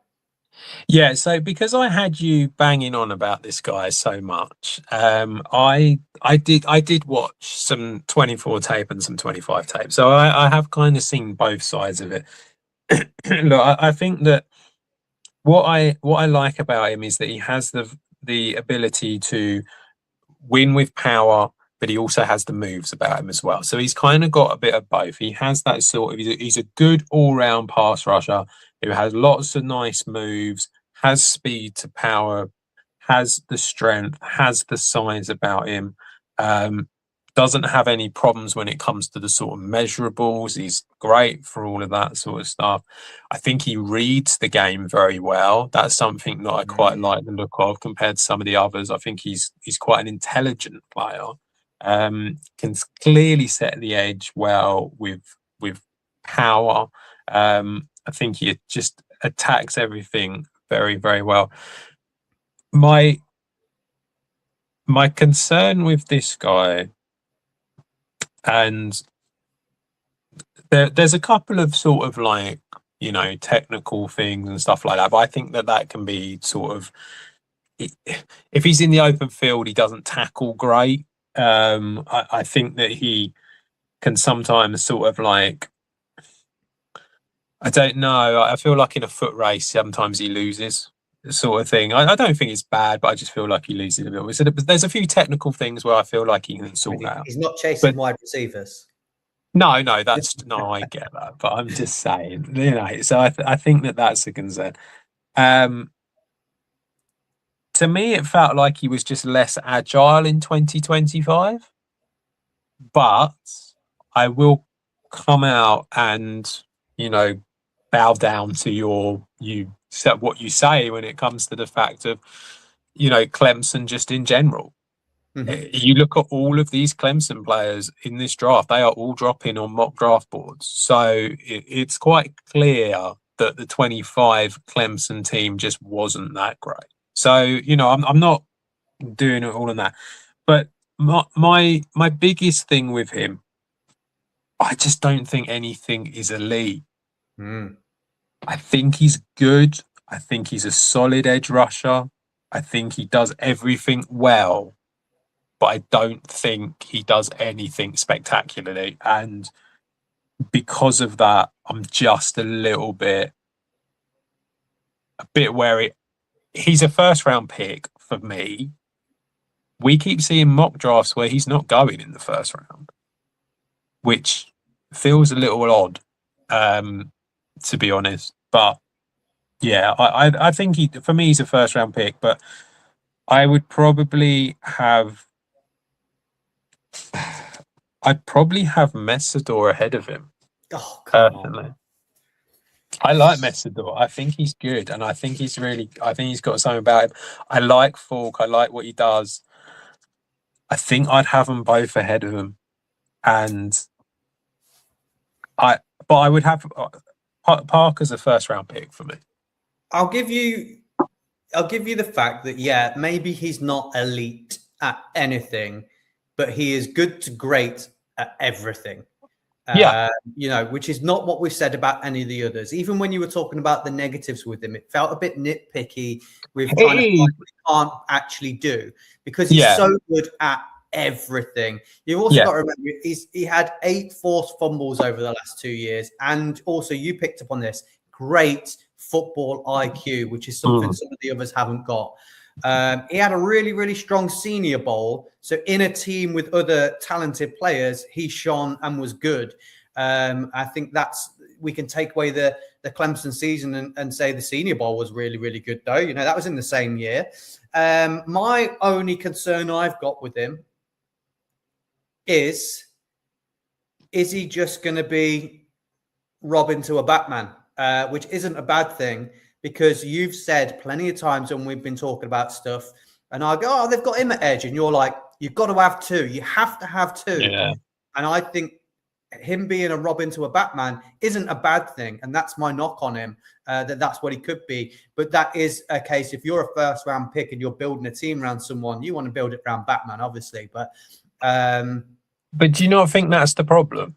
[SPEAKER 3] Yeah, so because I had you banging on about this guy so much, I did watch some 24 tape and some 25 tape. So I have kind of seen both sides of it. Look, I think that what I like about him is that he has the ability to win with power, but he also has the moves about him as well. So he's kind of got a bit of both. He has that sort of, he's a good all-round pass rusher who has lots of nice moves, has speed to power, has the strength, has the size about him, doesn't have any problems when it comes to the sort of measurables. He's great for all of that sort of stuff. I think he reads the game very well. That's something that I quite like the look of compared to some of the others. I think he's quite an intelligent player. Can clearly set the edge well with power. I think he just attacks everything very, very well. My concern with this guy, and there's a couple of sort of like, you know, technical things and stuff like that, but I think that can be sort of, if he's in the open field, he doesn't tackle great. I think that he can sometimes sort of like, I don't know, I feel like in a foot race, sometimes he loses, sort of thing. I don't think it's bad, but I just feel like he loses a bit. So there's a few technical things where I feel like he can sort out.
[SPEAKER 2] He's not chasing wide receivers.
[SPEAKER 3] No, I get that, but I'm just saying, you know. So I think that's a concern. To me, it felt like he was just less agile in 2025. But I will come out and, you know, bow down to what you say when it comes to the fact of, you know, Clemson just in general. Mm-hmm. You look at all of these Clemson players in this draft, they are all dropping on mock draft boards. So it's quite clear that the 25 Clemson team just wasn't that great. So, you know, I'm not doing it all on that. But my biggest thing with him, I just don't think anything is elite. I think he's good. I think he's a solid edge rusher. I think he does everything well, but I don't think he does anything spectacularly. And because of that, I'm just a bit wary. He's a first round pick for me. We keep seeing mock drafts where he's not going in the first round, which feels a little odd, to be honest. But yeah, I think for me, he's a first round pick, but I would probably have, I'd probably have Messidor ahead of him.
[SPEAKER 2] Oh, come on.
[SPEAKER 3] I like Messidor. I think he's good, and I think he's got something about him. I like Falk. I like what he does. I think I'd have them both ahead of him, but I would have Parker's a first round pick for me.
[SPEAKER 2] I'll give you the fact that, yeah, maybe he's not elite at anything, but he is good to great at everything. You know, which is not what we've said about any of the others. Even when you were talking about the negatives with him, it felt a bit nitpicky with trying to find what he can't actually do, because he's so good at everything. You've also got to remember he had 8 forced fumbles over the last 2 years, and also you picked up on this great football IQ, which is something some of the others haven't got. He had a really, really strong Senior Bowl. So in a team with other talented players, he shone and was good. I think we can take away the Clemson season and say the Senior Bowl was really, really good, though. That was in the same year. My only concern I've got with him is he just going to be Robin to a Batman, which isn't a bad thing, because you've said plenty of times when we've been talking about stuff, and I go, oh, they've got him at edge, and you're like, you've got to have two. You have to have two.
[SPEAKER 3] Yeah.
[SPEAKER 2] And I think him being a Robin to a Batman isn't a bad thing, and that's my knock on him, that's what he could be. But that is a case, if you're a first-round pick and you're building a team around someone, you want to build it around Batman, obviously. But
[SPEAKER 3] do you not think that's the problem?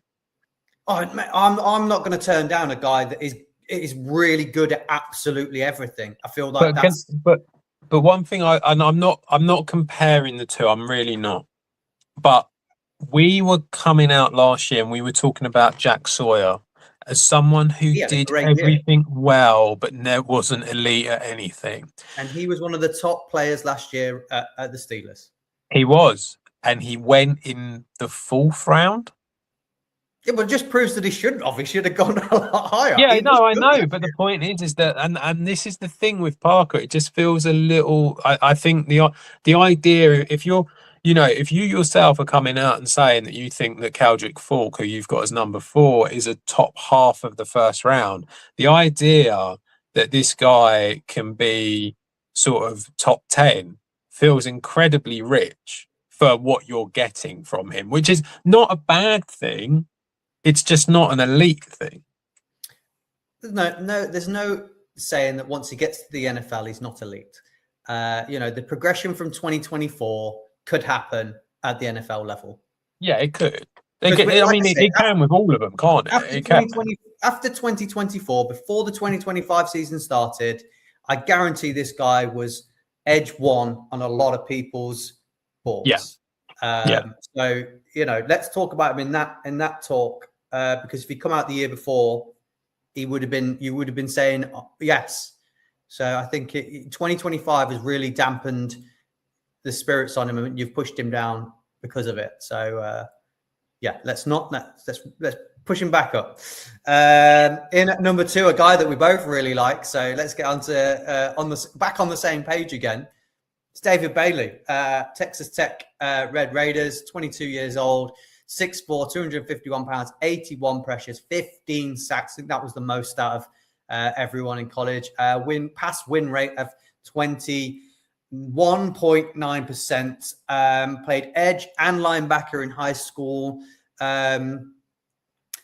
[SPEAKER 2] I'm not going to turn down a guy that is really good at absolutely everything. I feel like
[SPEAKER 3] but one thing I'm not comparing the two. I'm really not. But we were coming out last year and we were talking about Jack Sawyer as someone who did everything well, but wasn't elite at anything.
[SPEAKER 2] And he was one of the top players last year at the Steelers.
[SPEAKER 3] He was, and he went in the 4th round.
[SPEAKER 2] Yeah, but it just proves that he shouldn't have. He should have gone a lot higher.
[SPEAKER 3] Yeah, no, I know. But the point is that, and this is the thing with Parker, it just feels a little. I think the idea, if you yourself are coming out and saying that you think that Keldrick Falk, who you've got as number 4, is a top half of the first round, the idea that this guy can be sort of top 10 feels incredibly rich for what you're getting from him, which is not a bad thing. It's just not an elite thing.
[SPEAKER 2] There's no saying that once he gets to the NFL, he's not elite. The progression from 2024 could happen at the NFL level.
[SPEAKER 3] Yeah, it could. It can with all of them, can't it?
[SPEAKER 2] After 2024, before the 2025 season started, I guarantee this guy was edge 1 on a lot of people's boards.
[SPEAKER 3] Yeah.
[SPEAKER 2] So, let's talk about him in that talk, because if he come out the year before, you would have been saying yes. So I think 2025 has really dampened the spirits on him, and you've pushed him down because of it. So let's push him back up. In at number 2, a guy that we both really like. So let's get on to back on the same page again. It's David Bailey, Texas Tech Red Raiders, 22 years old, 6'4", 251 pounds, 81 pressures, 15 sacks. I think that was the most out of everyone in college. Pass win rate of 21.9%. Played edge and linebacker in high school. Don't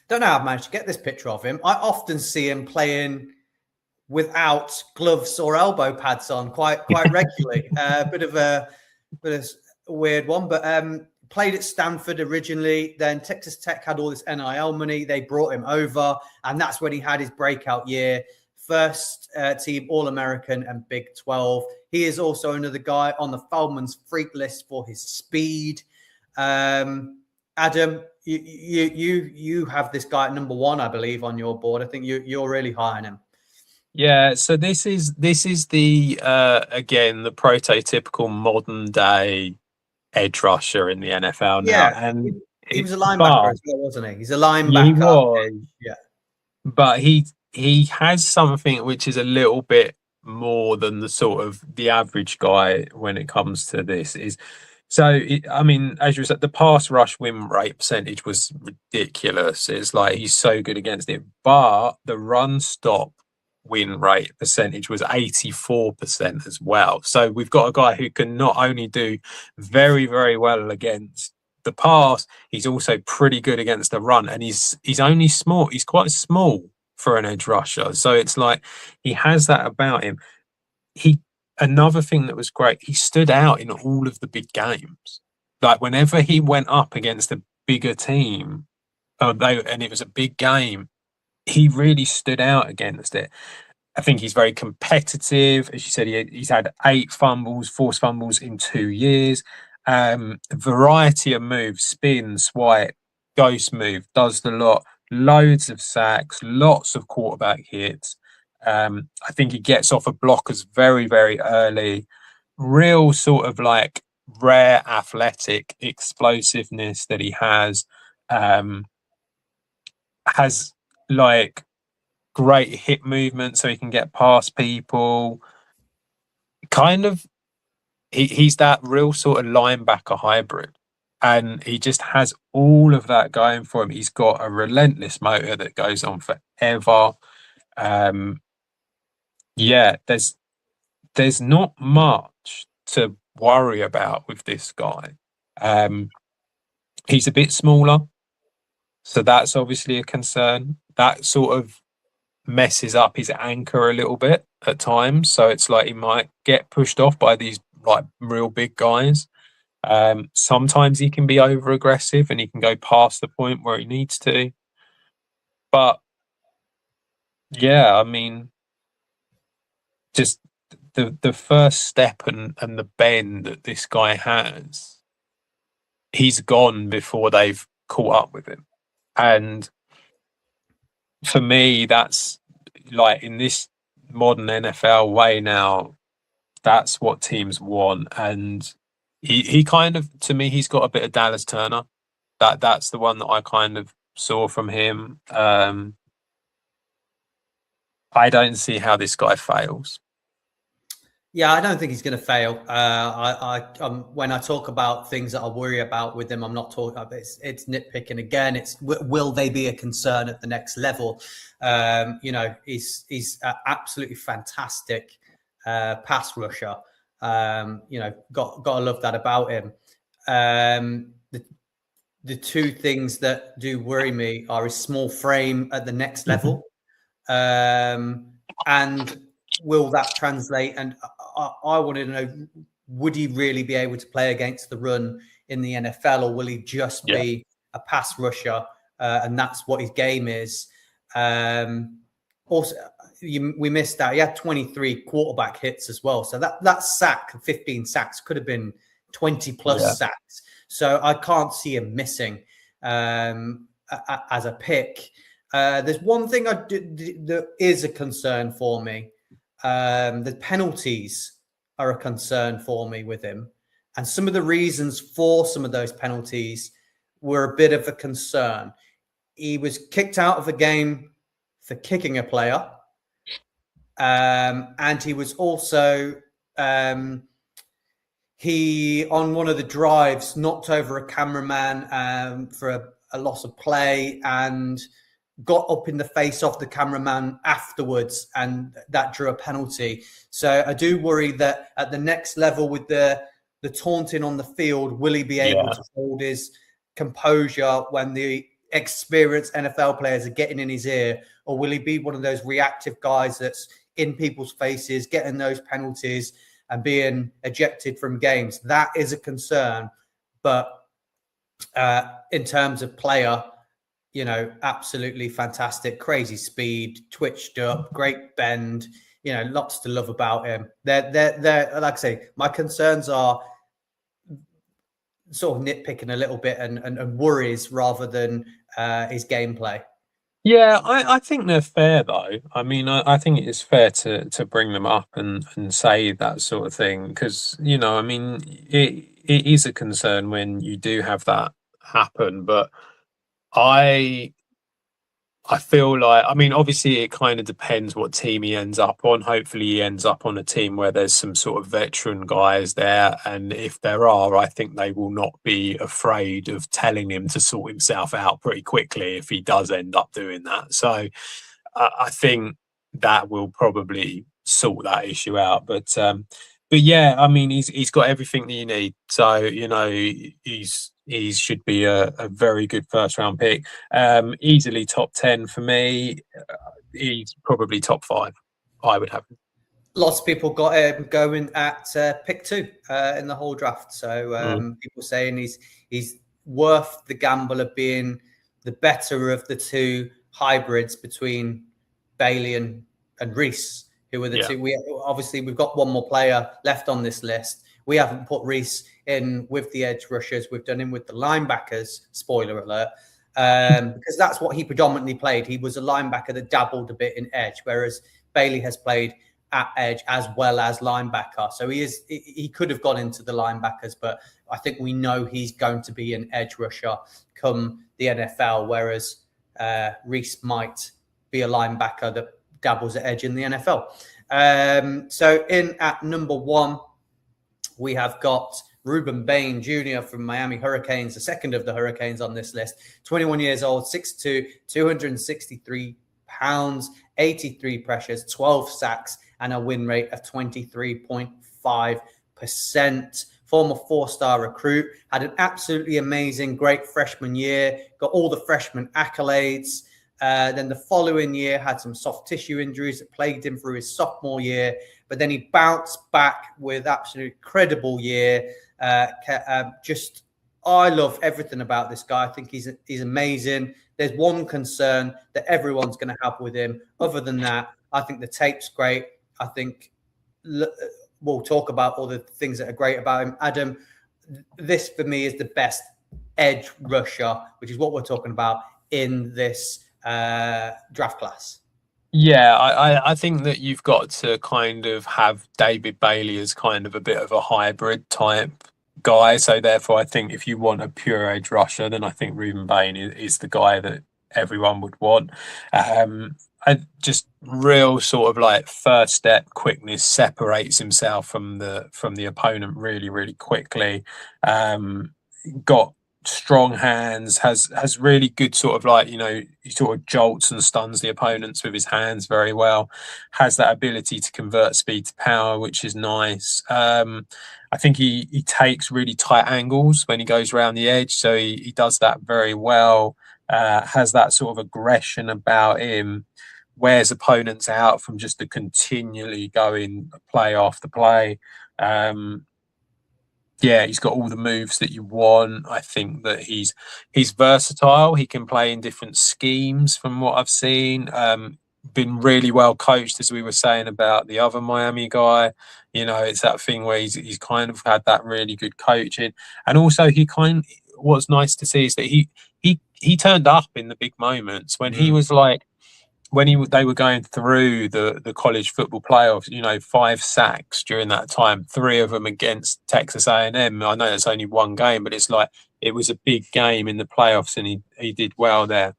[SPEAKER 2] know how I've managed to get this picture of him. I often see him playing without gloves or elbow pads on quite regularly. Bit of a weird one, but played at Stanford originally. Then Texas Tech had all this NIL money. They brought him over, and that's when he had his breakout year. First team All-American and Big 12. He is also another guy on the Feldman's freak list for his speed. Adam, you have this guy at number 1, I believe, on your board. I think you're really high on him.
[SPEAKER 3] Yeah, so this is the again the prototypical modern day edge rusher in the NFL now.
[SPEAKER 2] Yeah, and he was a linebacker as well, wasn't he? He's a linebacker.
[SPEAKER 3] He was.
[SPEAKER 2] Yeah, but
[SPEAKER 3] he has something which is a little bit more than the sort of the average guy when it comes to this. As you said, the pass rush win rate percentage was ridiculous. It's like he's so good against it, but the run stop win rate percentage was 84% as well. So we've got a guy who can not only do very, very well against the pass, he's also pretty good against the run, and he's only small. He's quite small for an edge rusher. So it's like he has that about him. Another thing that was great, he stood out in all of the big games. Like whenever he went up against a bigger team, and it was a big game, he really stood out against it. I think he's very competitive. As you said, he's had 8 fumbles, forced fumbles in 2 years. Variety of moves, spin, swipe, ghost move, does the lot. Loads of sacks, lots of quarterback hits. I think he gets off of blockers very, very early. real sort of like rare athletic explosiveness that he has like great hip movement so he can get past people. Kind of, he's that real sort of linebacker hybrid. And he just has all of that going for him. He's got a relentless motor that goes on forever. Yeah, there's not much to worry about with this guy. He's a bit smaller, so that's obviously a concern. That sort of messes up his anchor a little bit at times. So it's like he might get pushed off by these like real big guys. Sometimes he can be over aggressive and he can go past the point where he needs to. But yeah, I mean, just the first step and the bend that this guy has, he's gone before they've caught up with him. And for me, that's like in this modern NFL way now, that's what teams want. And he kind of, to me, he's got a bit of Dallas Turner. That's the one that I kind of saw from him. I don't see how this guy fails.
[SPEAKER 2] Yeah, I don't think he's going to fail. When I talk about things that I worry about with him, I'm not talking about it's nitpicking again. It's will they be a concern at the next level? He's absolutely fantastic pass rusher. Got to love that about him. The two things that do worry me are his small frame at the next level, and will that translate? And I want to know, would he really be able to play against the run in the NFL, or will he just be a pass rusher? And that's what his game is. Also, we missed out. He had 23 quarterback hits as well. So that sack, 15 sacks, could have been 20 plus sacks. So I can't see him missing as a pick. There's one thing that is a concern for me. The penalties are a concern for me with him. And some of the reasons for some of those penalties were a bit of a concern. He was kicked out of a game for kicking a player. And he was also, he, on one of the drives, knocked over a cameraman for a loss of play and got up in the face of the cameraman afterwards, and that drew a penalty. So I do worry that at the next level with the taunting on the field, will he be able to hold his composure when the experienced NFL players are getting in his ear, or will he be one of those reactive guys that's in people's faces, getting those penalties and being ejected from games? That is a concern. But in terms of player, absolutely fantastic, crazy speed, twitched up, great bend, lots to love about him. They're like I say, my concerns are sort of nitpicking a little bit and worries rather than his gameplay.
[SPEAKER 3] Yeah, I think they're fair though. I mean, I think it is fair to bring them up and say that sort of thing because, I mean, it is a concern when you do have that happen. But I feel like, I mean, obviously it kind of depends what team he ends up on. Hopefully he ends up on a team where there's some sort of veteran guys there. And if there are, I think they will not be afraid of telling him to sort himself out pretty quickly if he does end up doing that. So I think that will probably sort that issue out. But yeah, I mean, he's got everything that you need. So, he should be a very good first round pick. Easily top 10 for me. He's probably top 5. I would have him.
[SPEAKER 2] Lots of people got him going at pick 2 in the whole draft. So people saying he's worth the gamble of being the better of the two hybrids between Bailey and Reese, who are the two. We've got one more player left on this list. We haven't put Reese in with the edge rushers. We've done him with the linebackers, spoiler alert, because that's what he predominantly played. He was a linebacker that dabbled a bit in edge, whereas Bailey has played at edge as well as linebacker. So he could have gone into the linebackers, but I think we know he's going to be an edge rusher come the NFL, whereas Reese might be a linebacker that dabbles at edge in the NFL. So in at number 1, we have got Ruben Bain Jr. from Miami Hurricanes, the second of the Hurricanes on this list. 21 years old, 6'2", 263 pounds, 83 pressures, 12 sacks, and a win rate of 23.5%. Former 4-star recruit, had an absolutely amazing, great freshman year, got all the freshman accolades. Then the following year had some soft tissue injuries that plagued him through his sophomore year, but then he bounced back with absolutely incredible year. I love everything about this guy. I think he's amazing. There's one concern that everyone's going to have with him. Other than that, I think the tape's great. I think we'll talk about all the things that are great about him. Adam, this for me is the best edge rusher, which is what we're talking about in this draft class.
[SPEAKER 3] Yeah, I think that you've got to kind of have David Bailey as kind of a bit of a hybrid type guy. So therefore, I think if you want a pure edge rusher, then I think Ruben Bain is the guy that everyone would want. Just real sort of like first step quickness, separates himself from the opponent really, really quickly. Got strong hands, has really good sort of like, he sort of jolts and stuns the opponents with his hands very well, has that ability to convert speed to power, which is nice. I think he takes really tight angles when he goes around the edge, so he does that very well. Has that sort of aggression about him, wears opponents out from just the continually going play after play. Yeah, he's got all the moves that you want. I think that he's versatile. He can play in different schemes from what I've seen. Been really well coached, as we were saying about the other Miami guy. It's that thing where he's kind of had that really good coaching. And also what's nice to see is that he turned up in the big moments when he was like, they were going through the college football playoffs, 5 sacks during that time, 3 of them against Texas A&M. I know it's only one game, but it's like it was a big game in the playoffs, and he did well there.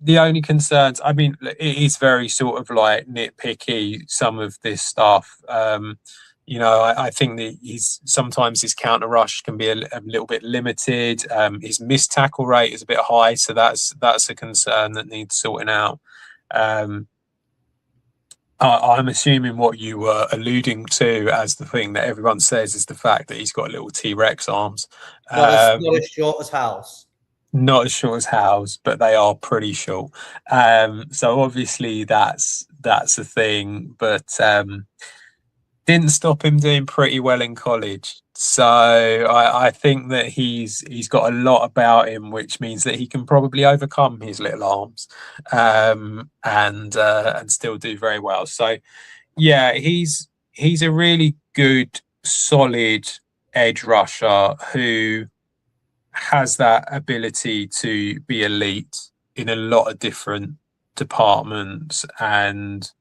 [SPEAKER 3] The only concerns, I mean, it is very sort of like nitpicky, some of this stuff. I think that sometimes his counter rush can be a little bit limited. His missed tackle rate is a bit high, so that's a concern that needs sorting out. I'm assuming what you were alluding to as the thing that everyone says is the fact that he's got little T-Rex arms.
[SPEAKER 2] Not as short as Hal's.
[SPEAKER 3] Not as short as Hal's, but they are pretty short. So obviously that's a thing, but didn't stop him doing pretty well in college. So I think that he's got a lot about him, which means that he can probably overcome his little arms and still do very well. So yeah, he's a really good, solid edge rusher who has that ability to be elite in a lot of different departments. And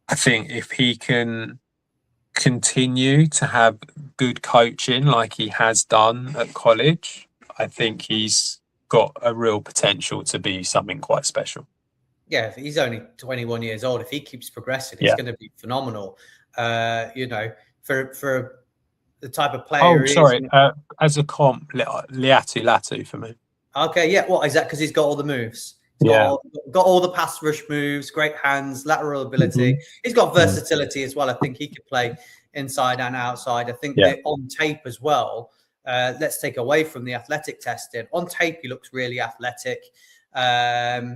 [SPEAKER 3] I think if he can continue to have good coaching like he has done at college, I think he's got a real potential to be something quite special.
[SPEAKER 2] Yeah, if he's only 21 years old. If he keeps progressing, it's going to be phenomenal. For the type of player.
[SPEAKER 3] Oh, sorry. As a comp, Latu for me.
[SPEAKER 2] Okay, yeah. What is that? Because he's got all the moves. Got all the pass rush moves, great hands, lateral ability. He's got versatility as well. I think he could play inside and outside. I think that on tape as well. Let's take away from the athletic testing. On tape, he looks really athletic. I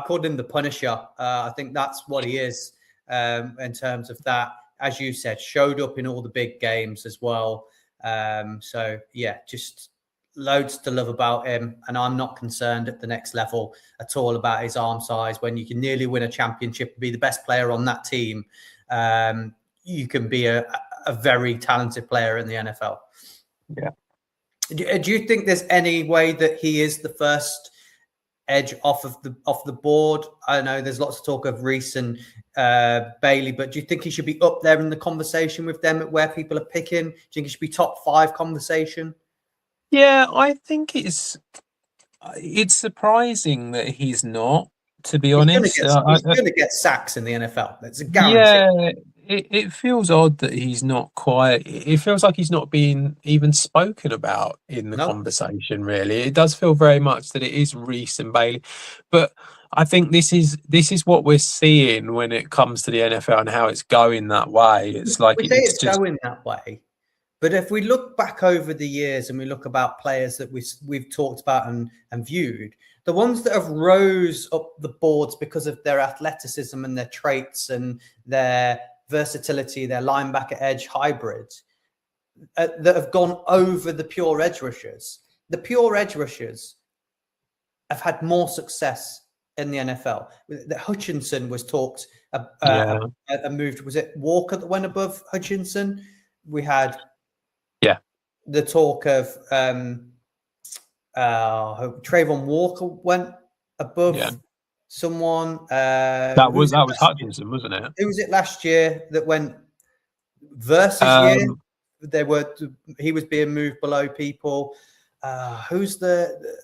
[SPEAKER 2] called him the Punisher. I think that's what he is in terms of that. As you said, showed up in all the big games as well. So yeah, just loads to love about him. And I'm not concerned at the next level at all about his arm size. When you can nearly win a championship and be the best player on that team, you can be a very talented player in the NFL.
[SPEAKER 3] Yeah.
[SPEAKER 2] Do you think there's any way that he is the first Edge off the board? I know there's lots of talk of Reece and Bailey, but do you think he should be up there in the conversation with them at where people are picking? Do you think he should be top 5 conversation?
[SPEAKER 3] Yeah, I think it's surprising that he's not, to be honest.
[SPEAKER 2] He's going to get sacks in the NFL. That's a guarantee.
[SPEAKER 3] Yeah, it feels odd that he's not quite. It feels like he's not being even spoken about in the conversation, really. It does feel very much that it is Reece and Bailey. But I think this is what we're seeing when it comes to the NFL and how it's going that way. It's like
[SPEAKER 2] it's just going that way. But if we look back over the years and we look about players that we've talked about and viewed, the ones that have rose up the boards because of their athleticism and their traits and their versatility, their linebacker edge hybrids, that have gone over the pure edge rushers. The pure edge rushers have had more success in the NFL. That Hutchinson was talked moved. Was it Walker that went above Hutchinson? We had the talk of Trayvon Walker went above someone.
[SPEAKER 3] That was Hutchinson, wasn't it?
[SPEAKER 2] Who was it last year that went versus year? He was being moved below people. Who's the?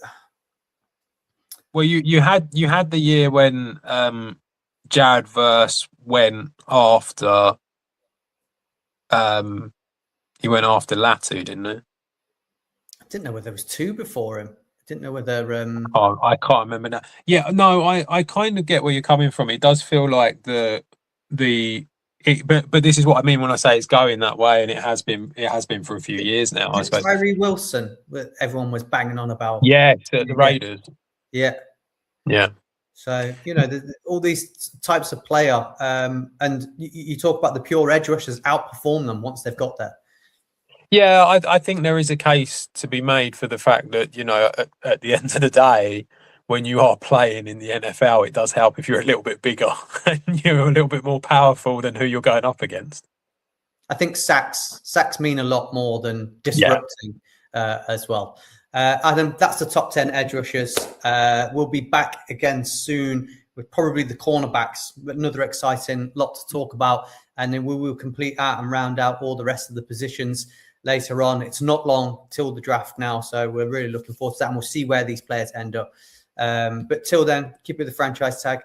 [SPEAKER 3] Well, you had the year when Jared Verse went after. He went after Latu, didn't he?
[SPEAKER 2] I didn't know whether there was 2 before him. I didn't know whether.
[SPEAKER 3] I can't remember now. Yeah, no, I kind of get where you're coming from. It does feel like but this is what I mean when I say it's going that way, and it has been for a few years now. I suppose.
[SPEAKER 2] Tyree Wilson, everyone was banging on about.
[SPEAKER 3] Yeah, the Raiders.
[SPEAKER 2] Yeah. So all these types of player, and you talk about the pure edge rushers outperform them once they've got there.
[SPEAKER 3] Yeah, I think there is a case to be made for the fact that, at the end of the day, when you are playing in the NFL, it does help if you're a little bit bigger and you're a little bit more powerful than who you're going up against.
[SPEAKER 2] I think sacks mean a lot more than disrupting as well. Adam, that's the top 10 edge rushers. We'll be back again soon with probably the cornerbacks, but another exciting lot to talk about. And then we will complete out and round out all the rest of the positions later on. It's not long till the draft now, so we're really looking forward to that, and we'll see where these players end up. But till then, keep it with the franchise tag.